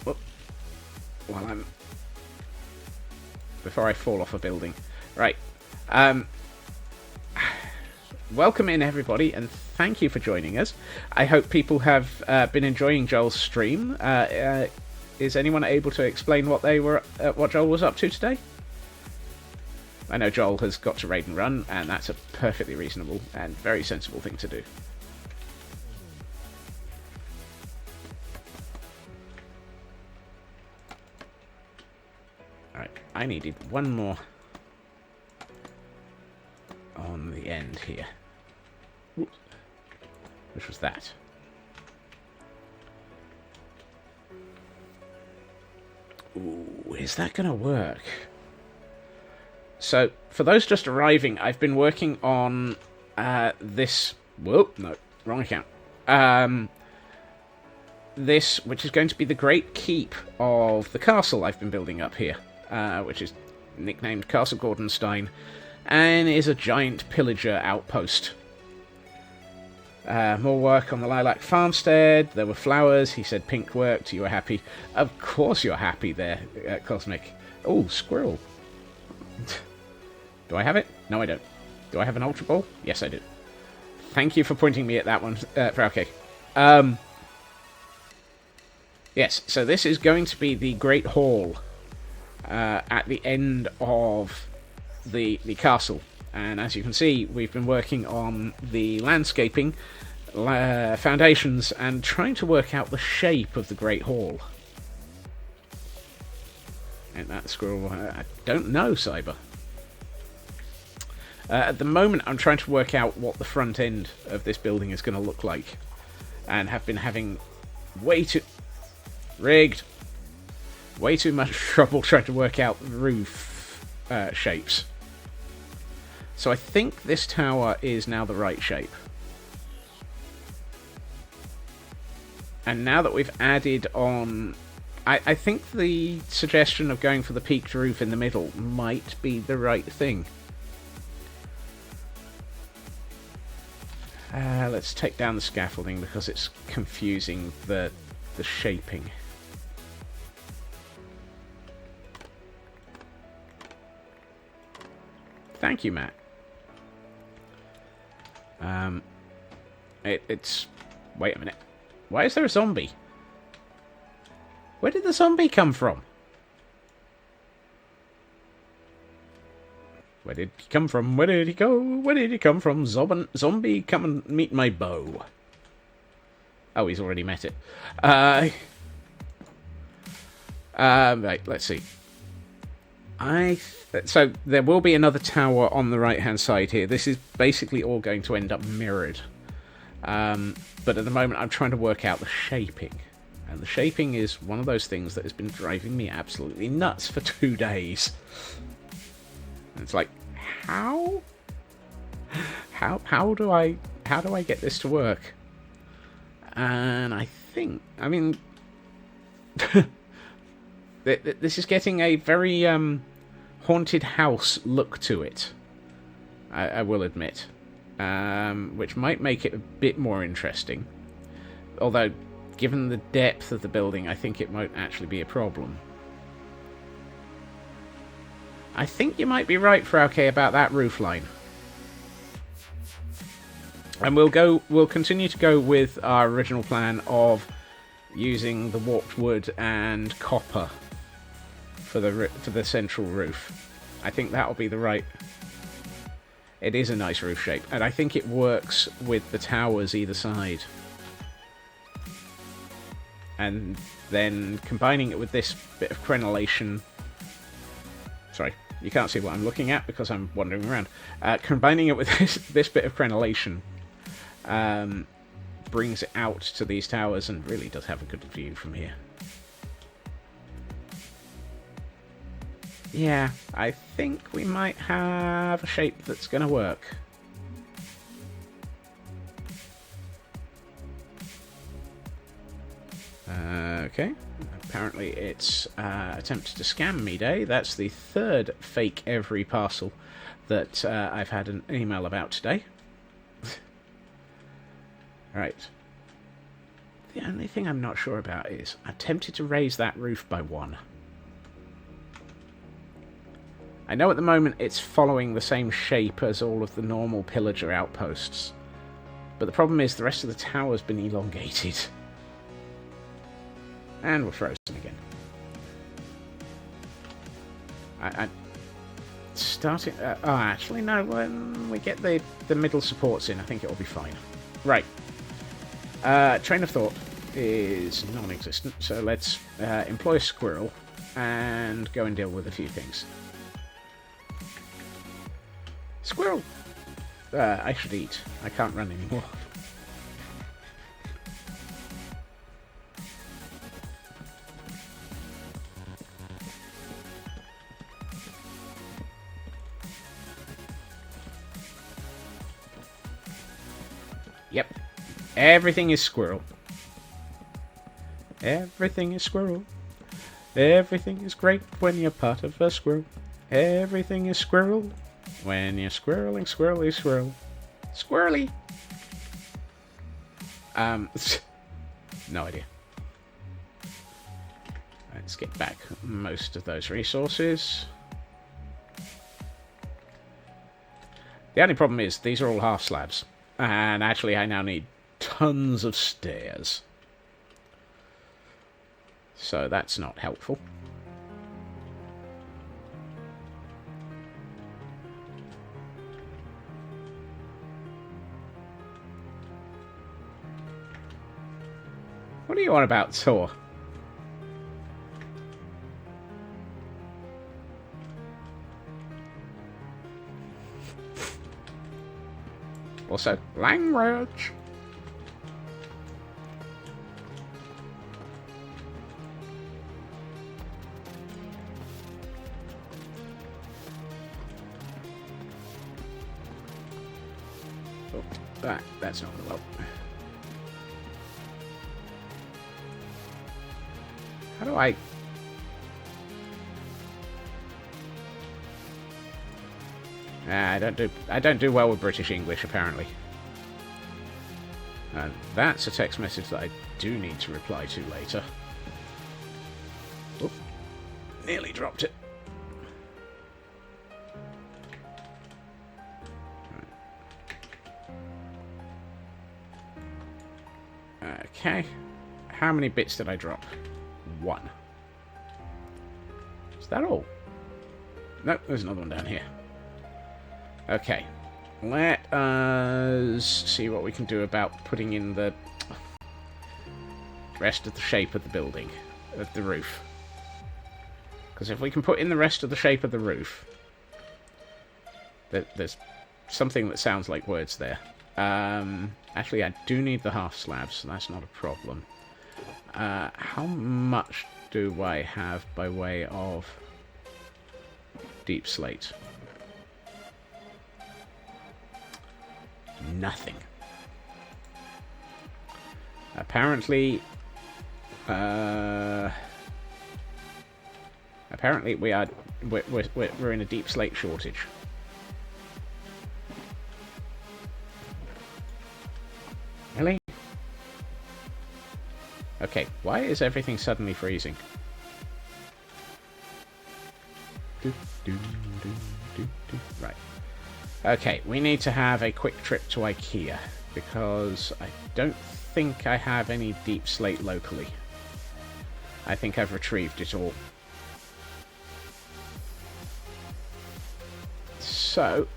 while I'm... before I fall off a building. Right. welcome in everybody, and thank you for joining us. I hope people have been enjoying Joel's stream. Is anyone able to explain what Joel was up to today? I know Joel has got to raid and run, and that's a perfectly reasonable and very sensible thing to do. Alright, I needed one more on the end here. Which was that. Ooh, is that going to work? So, for those just arriving, I've been working on this... Whoa, no, wrong account. This, which is going to be the great keep of the castle I've been building up here, which is nicknamed Castle Gordonstein, and is a giant pillager outpost. More work on the Lilac Farmstead. There were flowers. He said pink worked. You were happy. Of course you're happy there, Cosmic. Oh, squirrel. Do I have it? No, I don't. Do I have an Ultra Ball? Yes, I do. Thank you for pointing me at that one, Frauke. Yes, so this is going to be the Great Hall at the end of the castle. And as you can see, we've been working on the landscaping, foundations, and trying to work out the shape of the Great Hall. And that squirrel, I don't know, Cyber. At the moment, I'm trying to work out what the front end of this building is going to look like. And have been having way too much trouble trying to work out roof shapes. So I think this tower is now the right shape. And now that we've added on... I think the suggestion of going for the peaked roof in the middle might be the right thing. Let's take down the scaffolding because it's confusing the shaping. Thank you, Matt. It's... Wait a minute. Why is there a zombie? Where did the zombie come from? Where did he come from? Where did he go? Where did he come from? Zombie, come and meet my bow. Oh, he's already met it. Right, let's see. So there will be another tower on the right-hand side here. This is basically all going to end up mirrored. But at the moment, I'm trying to work out the shaping. And the shaping is one of those things that has been driving me absolutely nuts for 2 days. And it's like, how do I get this to work? And I mean, this is getting a very haunted house look to it. I will admit, which might make it a bit more interesting. Although, given the depth of the building, I think it might actually be a problem. I think you might be right, Frauke, about that roof line. And we'll continue to go with our original plan of using the warped wood and copper for the central roof. I think that'll be the right... It is a nice roof shape, and I think it works with the towers either side. And then combining it with this bit of crenellation... Sorry, you can't see what I'm looking at because I'm wandering around. Combining it with this bit of crenellation brings it out to these towers and really does have a good view from here. Yeah, I think we might have a shape that's going to work. Okay, apparently it's attempted to scam me day. That's the third fake every parcel that I've had an email about today. Right. The only thing I'm not sure about is I'm tempted to raise that roof by 1. I know at the moment it's following the same shape as all of the normal pillager outposts. But the problem is the rest of the tower's been elongated. And we're frozen again. I starting... actually, no. When we get the middle supports in, I think it'll be fine. Right. Train of thought is non-existent, so let's employ a squirrel and go and deal with a few things. Squirrel! I should eat. I can't run anymore. Yep. Everything is squirrel. Everything is squirrel. Everything is great when you're part of a squirrel. Everything is squirrel when you're squirreling, squirrely, squirrel. Squirrely! No idea. Let's get back most of those resources. The only problem is these are all half slabs. And actually I now need tons of stairs. So that's not helpful. What are you on about, Tor? Also, language. Oh, that's not going to help. How do I... I don't do well with British English, apparently. And that's a text message that I do need to reply to later. Oop, nearly dropped it. Okay. How many bits did I drop? 1. Is that all? Nope, there's another one down here. Okay. Let us see what we can do about putting in the rest of the shape of the building, of the roof. Because if we can put in the rest of the shape of the roof... There's something that sounds like words there. Actually, I do need the half slabs, so that's not a problem. How much do I have by way of deep slate? Nothing. Apparently, we're in a deep slate shortage. Really? Okay, why is everything suddenly freezing? Right. Okay, we need to have a quick trip to IKEA, because I don't think I have any deep slate locally. I think I've retrieved it all. So,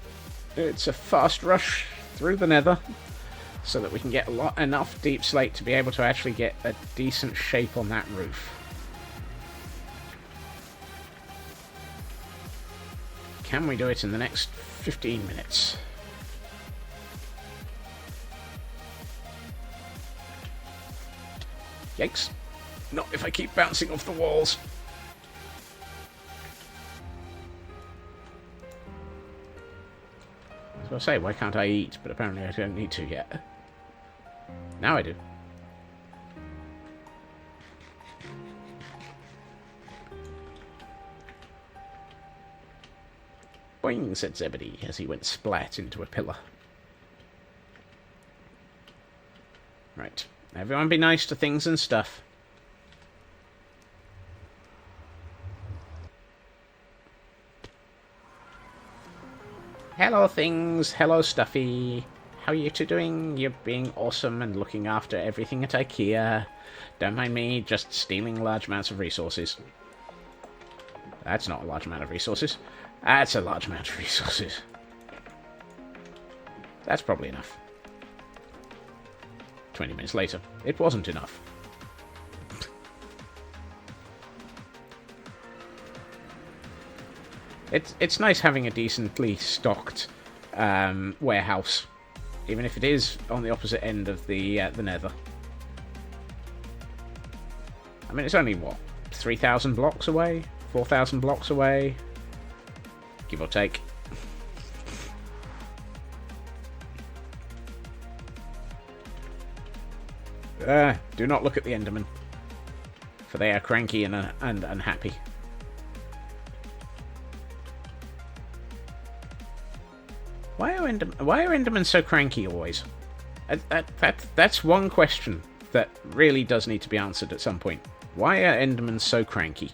it's a fast rush through the nether, so that we can get enough deep slate to be able to actually get a decent shape on that roof. Can we do it in the next 15 minutes? Yikes. Not if I keep bouncing off the walls. I was going to say, why can't I eat? But apparently I don't need to yet. Now I do. Boing, said Zebedee, as he went splat into a pillar. Right. Everyone be nice to things and stuff. Hello, things. Hello, Stuffy. How are you two doing? You're being awesome and looking after everything at IKEA. Don't mind me just stealing large amounts of resources. That's not a large amount of resources. That's a large amount of resources. That's probably enough. 20 minutes later, it wasn't enough. It's nice having a decently stocked warehouse, even if it is on the opposite end of the nether. I mean, it's only, what, 3,000 blocks away? 4,000 blocks away? Give or take. Do not look at the Endermen, for they are cranky and unhappy. Why are Endermen so cranky always? That's one question that really does need to be answered at some point. Why are Endermen so cranky?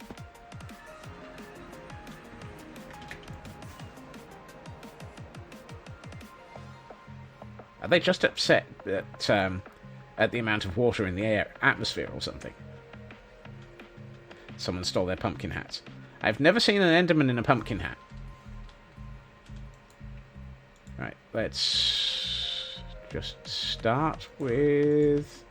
Are they just upset at the amount of water in the atmosphere or something? Someone stole their pumpkin hats. I've never seen an Enderman in a pumpkin hat. Right, let's just start with...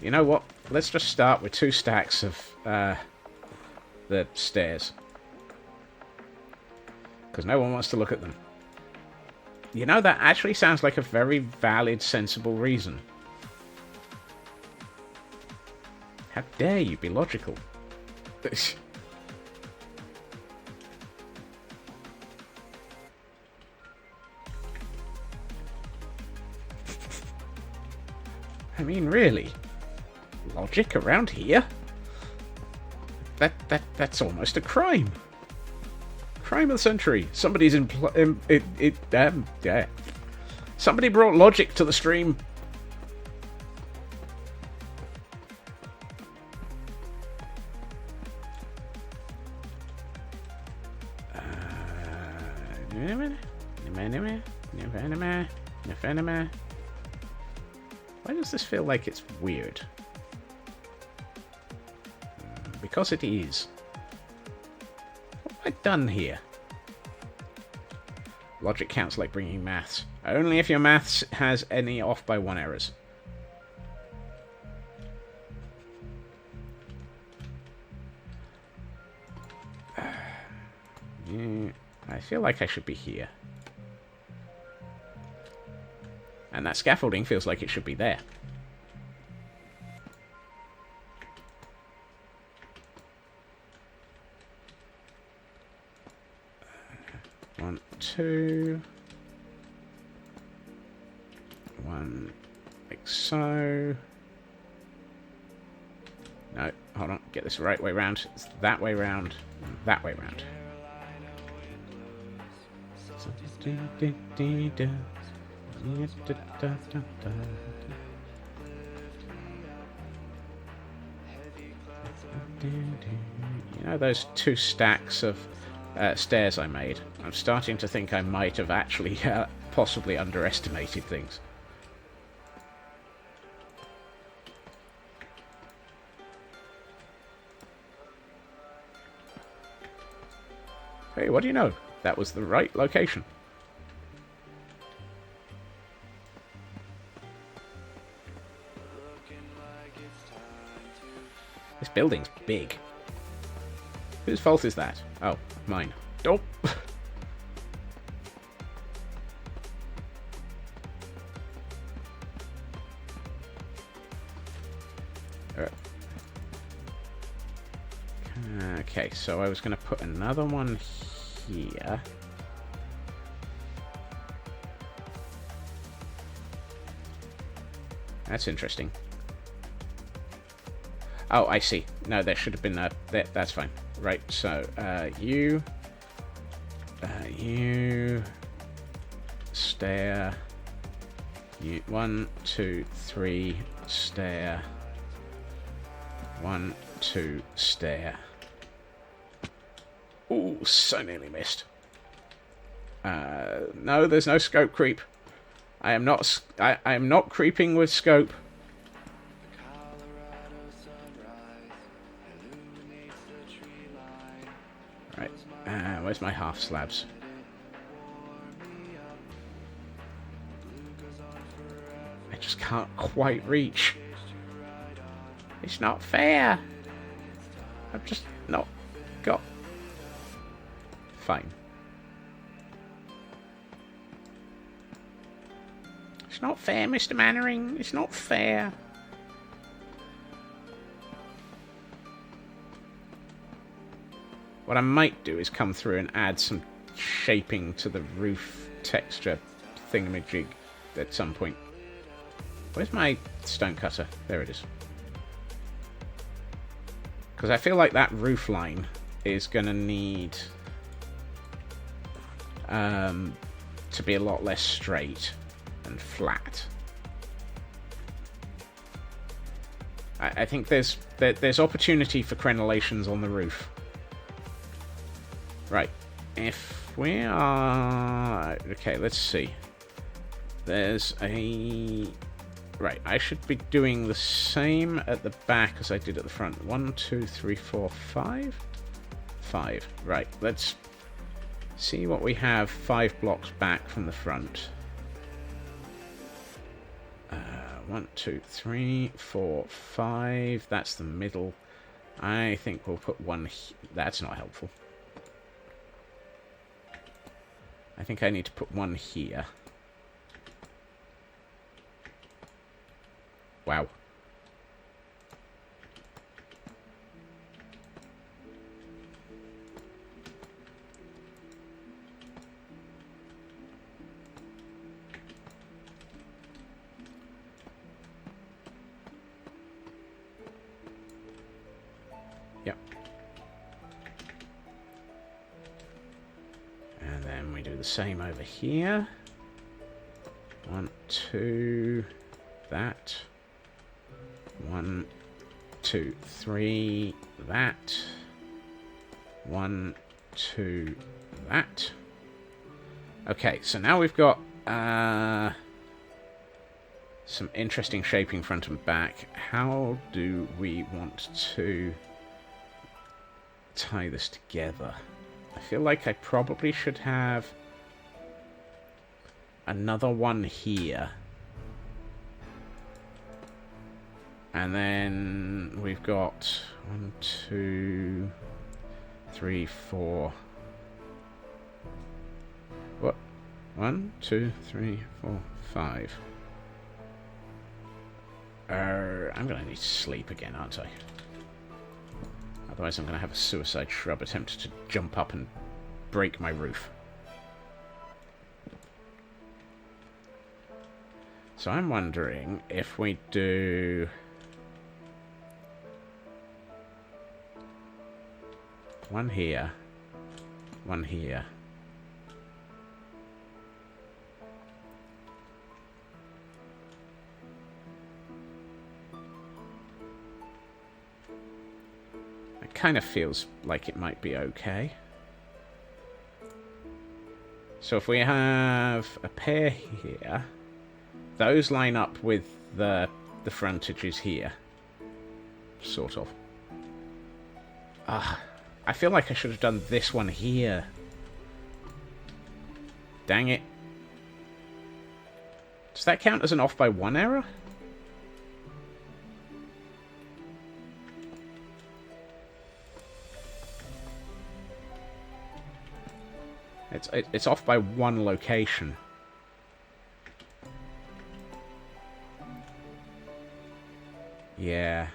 You know what? Let's just start with 2 stacks of the stairs. Because no one wants to look at them. You know, that actually sounds like a very valid, sensible reason. How dare you be logical? I mean, really? Logic around here? That's almost a crime. Crime of the century. Somebody's yeah. Somebody brought logic to the stream. Why does this feel like it's weird? Because it is. What have I done here? Logic counts like bringing maths. Only if your maths has any off by 1 errors. I feel like I should be here. And that scaffolding feels like it should be there. One, two. 1, like so. No, hold on. Get this the right way round. It's that way round. That way round. You know those 2 stacks of stairs I made? I'm starting to think I might have actually possibly underestimated things. Hey, what do you know? That was the right location. This building's big. Whose fault is that? Oh, mine. Oh! Okay, so I was going to put another one here. That's interesting. Oh, I see. No, there should have been that. That's fine. Right, so, you, stair, you, 1, 2, 3, stair, 1, 2, stair. Ooh, so nearly missed. No, there's no scope creep. I am not. I am not creeping with scope. Right. Where's my half slabs? I just can't quite reach. It's not fair. I've just not got. Fine. It's not fair, Mr. Mannering. It's not fair. What I might do is come through and add some shaping to the roof texture thingamajig at some point. Where's my stone cutter? There it is. Because I feel like that roof line is going to need to be a lot less straight and flat. I think there's opportunity for crenellations on the roof. Right. If we are... Okay, let's see. There's a... Right, I should be doing the same at the back as I did at the front. 1, 2, 3, 4, 5? 5. Right, let's see what we have 5 blocks back from the front. 1, 2, 3, 4, 5. That's the middle. I think we'll put one... That's not helpful. I think I need to put one here. Wow. Yep. And then we do the same over here. 1, 2, that. 1, 2, 3, that. 1, 2, that. Okay, so now we've got some interesting shaping front and back. How do we want to tie this together? I feel like I probably should have another one here. And then we've got 1, 2, 3, 4. What? 1, 2, 3, 4, 5. I'm gonna need to sleep again, aren't I? Otherwise I'm gonna have a suicide shrub attempt to jump up and break my roof. So I'm wondering if we do... one here. One here. It kind of feels like it might be okay. So if we have a pair here, those line up with the frontages here. Sort of. I feel like I should have done this one here. Dang it. Does that count as an off by 1 error? It's off by 1 location. Yeah.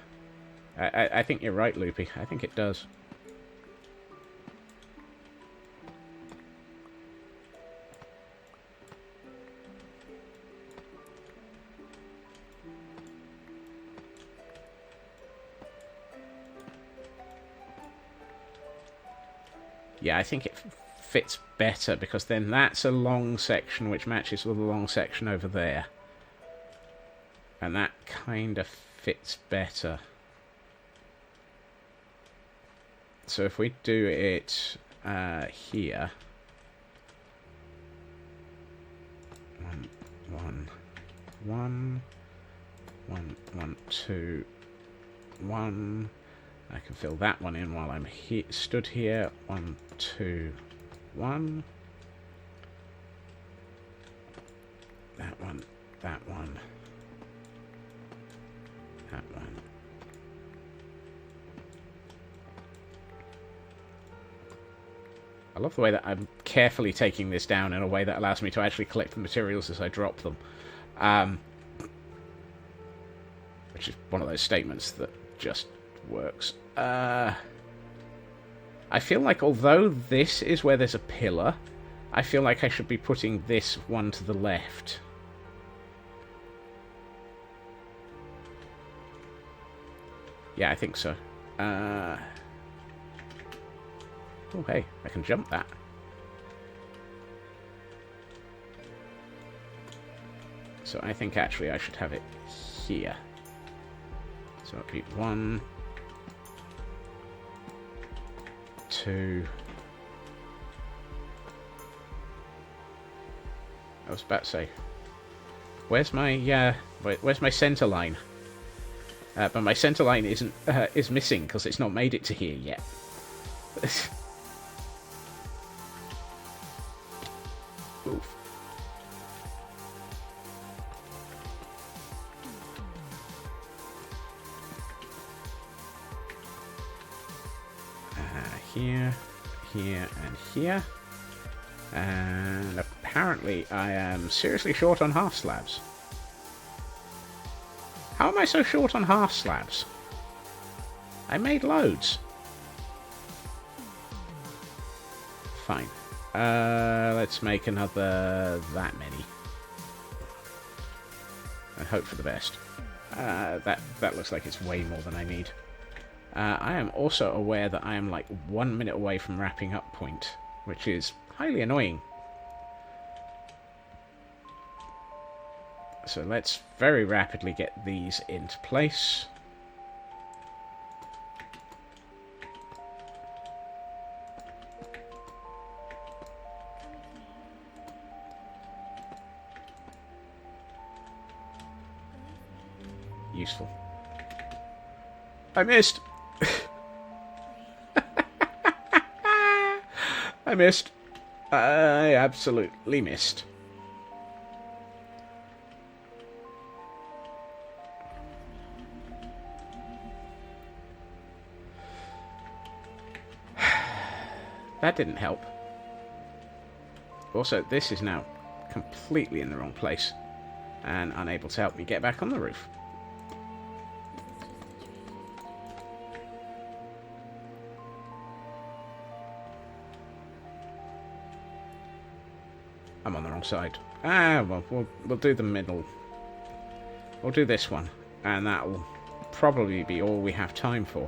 I think you're right, Loopy. I think it does. Yeah, I think it fits better because then that's a long section which matches with a long section over there. And that kind of fits better. So if we do it here, 1, 1, 1, 1, 2, 1. I can fill that one in while I'm stood here. 1, 2, 1. That one, that one, that one. I love the way that I'm carefully taking this down in a way that allows me to actually collect the materials as I drop them. Which is one of those statements that just works. I feel like although this is where there's a pillar, I feel like I should be putting this one to the left. Yeah, I think so. Oh, hey, I can jump that. So I think actually I should have it here. So it'll be 1, 2. I was about to say, where's my center line? But my center line is missing because it's not made it to here yet. Oof. Here, here, and here. And apparently I am seriously short on half slabs. How am I so short on half slabs? I made loads. Fine. Let's make another that many. And hope for the best. That looks like it's way more than I need. I am also aware that I am like 1 minute away from wrapping up point, which is highly annoying. So let's very rapidly get these into place. Useful. I missed! I missed. I absolutely missed. That didn't help. Also, this is now completely in the wrong place and unable to help me get back on the roof. I'm on the wrong side. Well, we'll do the middle. We'll do this one, and that will probably be all we have time for.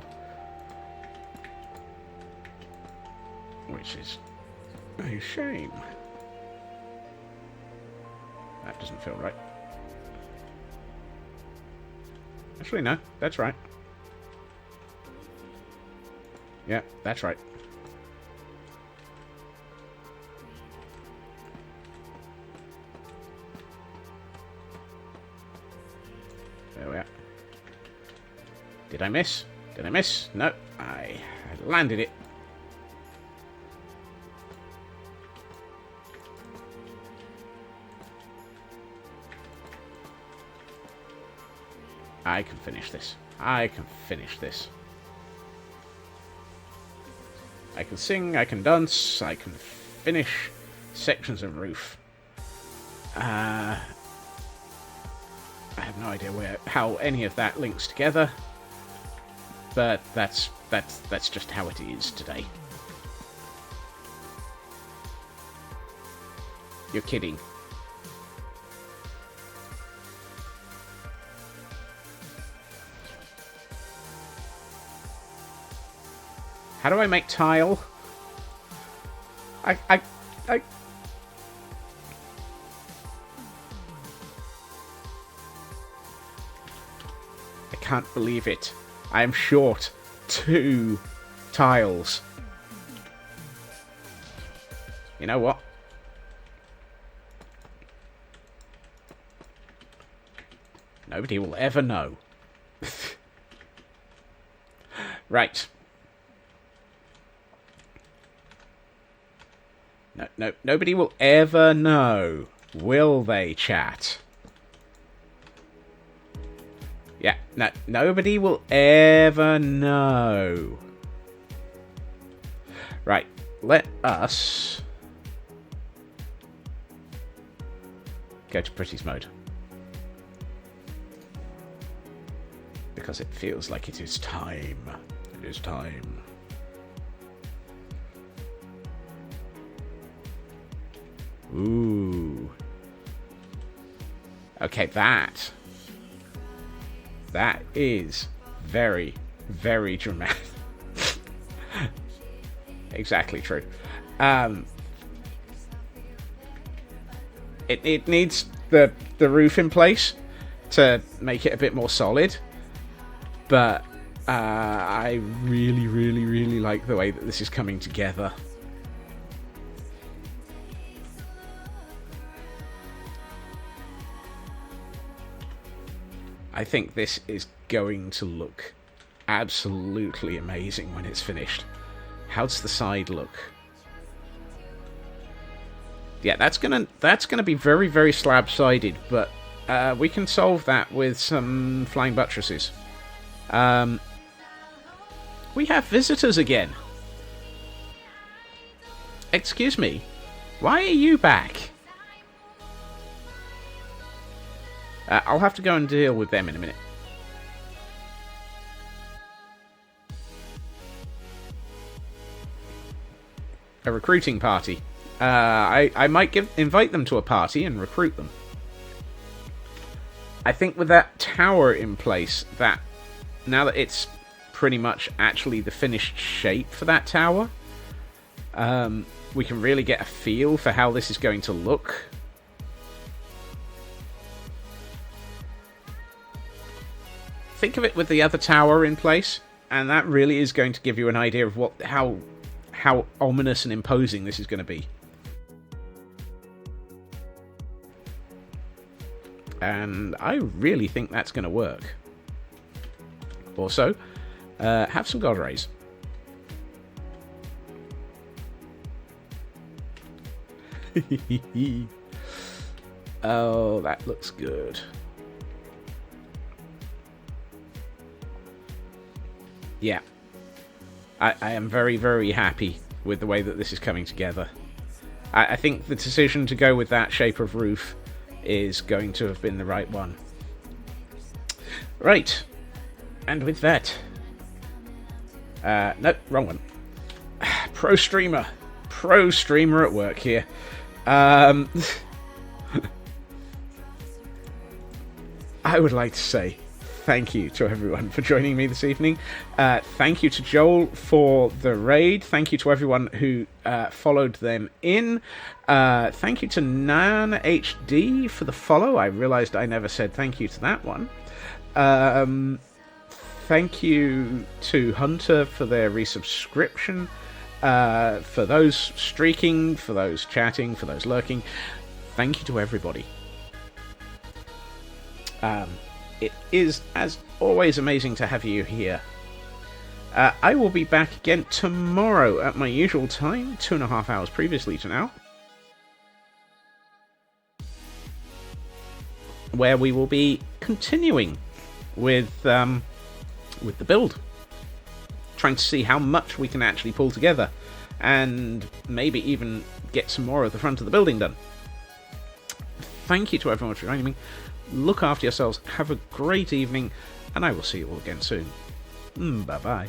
Which is a shame. That doesn't feel right. Actually, no, that's right. Yeah, that's right. There we are. Did I miss? Did I miss? No, I landed it. I can finish this. I can finish this. I can sing, I can dance, I can finish sections of roof. I have no idea how any of that links together, but that's just how it is today. You're kidding. How do I make tile? I can't believe it. I am short 2 tiles. You know what? Nobody will ever know. Right. No, nobody will ever know. Will they, chat? Yeah, no, nobody will ever know. Right, let us go to Pretty's mode. Because it feels like it is time. It is time. Ooh. Okay, that is very, very dramatic. Exactly true. It needs the roof in place to make it a bit more solid, but I really, really, really like the way that this is coming together. I think this is going to look absolutely amazing when it's finished. How does the side look? Yeah, that's gonna be very, very slab-sided, but we can solve that with some flying buttresses. We have visitors again. Excuse me, why are you back? I'll have to go and deal with them in a minute. A recruiting party. I might invite them to a party and recruit them. I think with that tower in place, that now that it's pretty much actually the finished shape for that tower, we can really get a feel for how this is going to look. Think of it with the other tower in place, and that really is going to give you an idea of how ominous and imposing this is going to be. And I really think that's going to work. Also, have some god rays. Oh, that looks good. Yeah. I am very, very happy with the way that this is coming together. I think the decision to go with that shape of roof is going to have been the right one. Right. And with that... nope, wrong one. Pro streamer at work here. I would like to say thank you to everyone for joining me this evening. Thank you to Joel for the raid. Thank you to everyone who followed them in. Thank you to Nan HD for the follow. I realised I never said thank you to that one. Thank you to Hunter for their resubscription. For those streaking, for those chatting, for those lurking. Thank you to everybody. It is, as always, amazing to have you here. I will be back again tomorrow at my usual time, 2.5 hours previously to now, where we will be continuing with the build, trying to see how much we can actually pull together, and maybe even get some more of the front of the building done. Thank you to everyone for joining me. Look after yourselves, have a great evening, and I will see you all again soon. Bye-bye.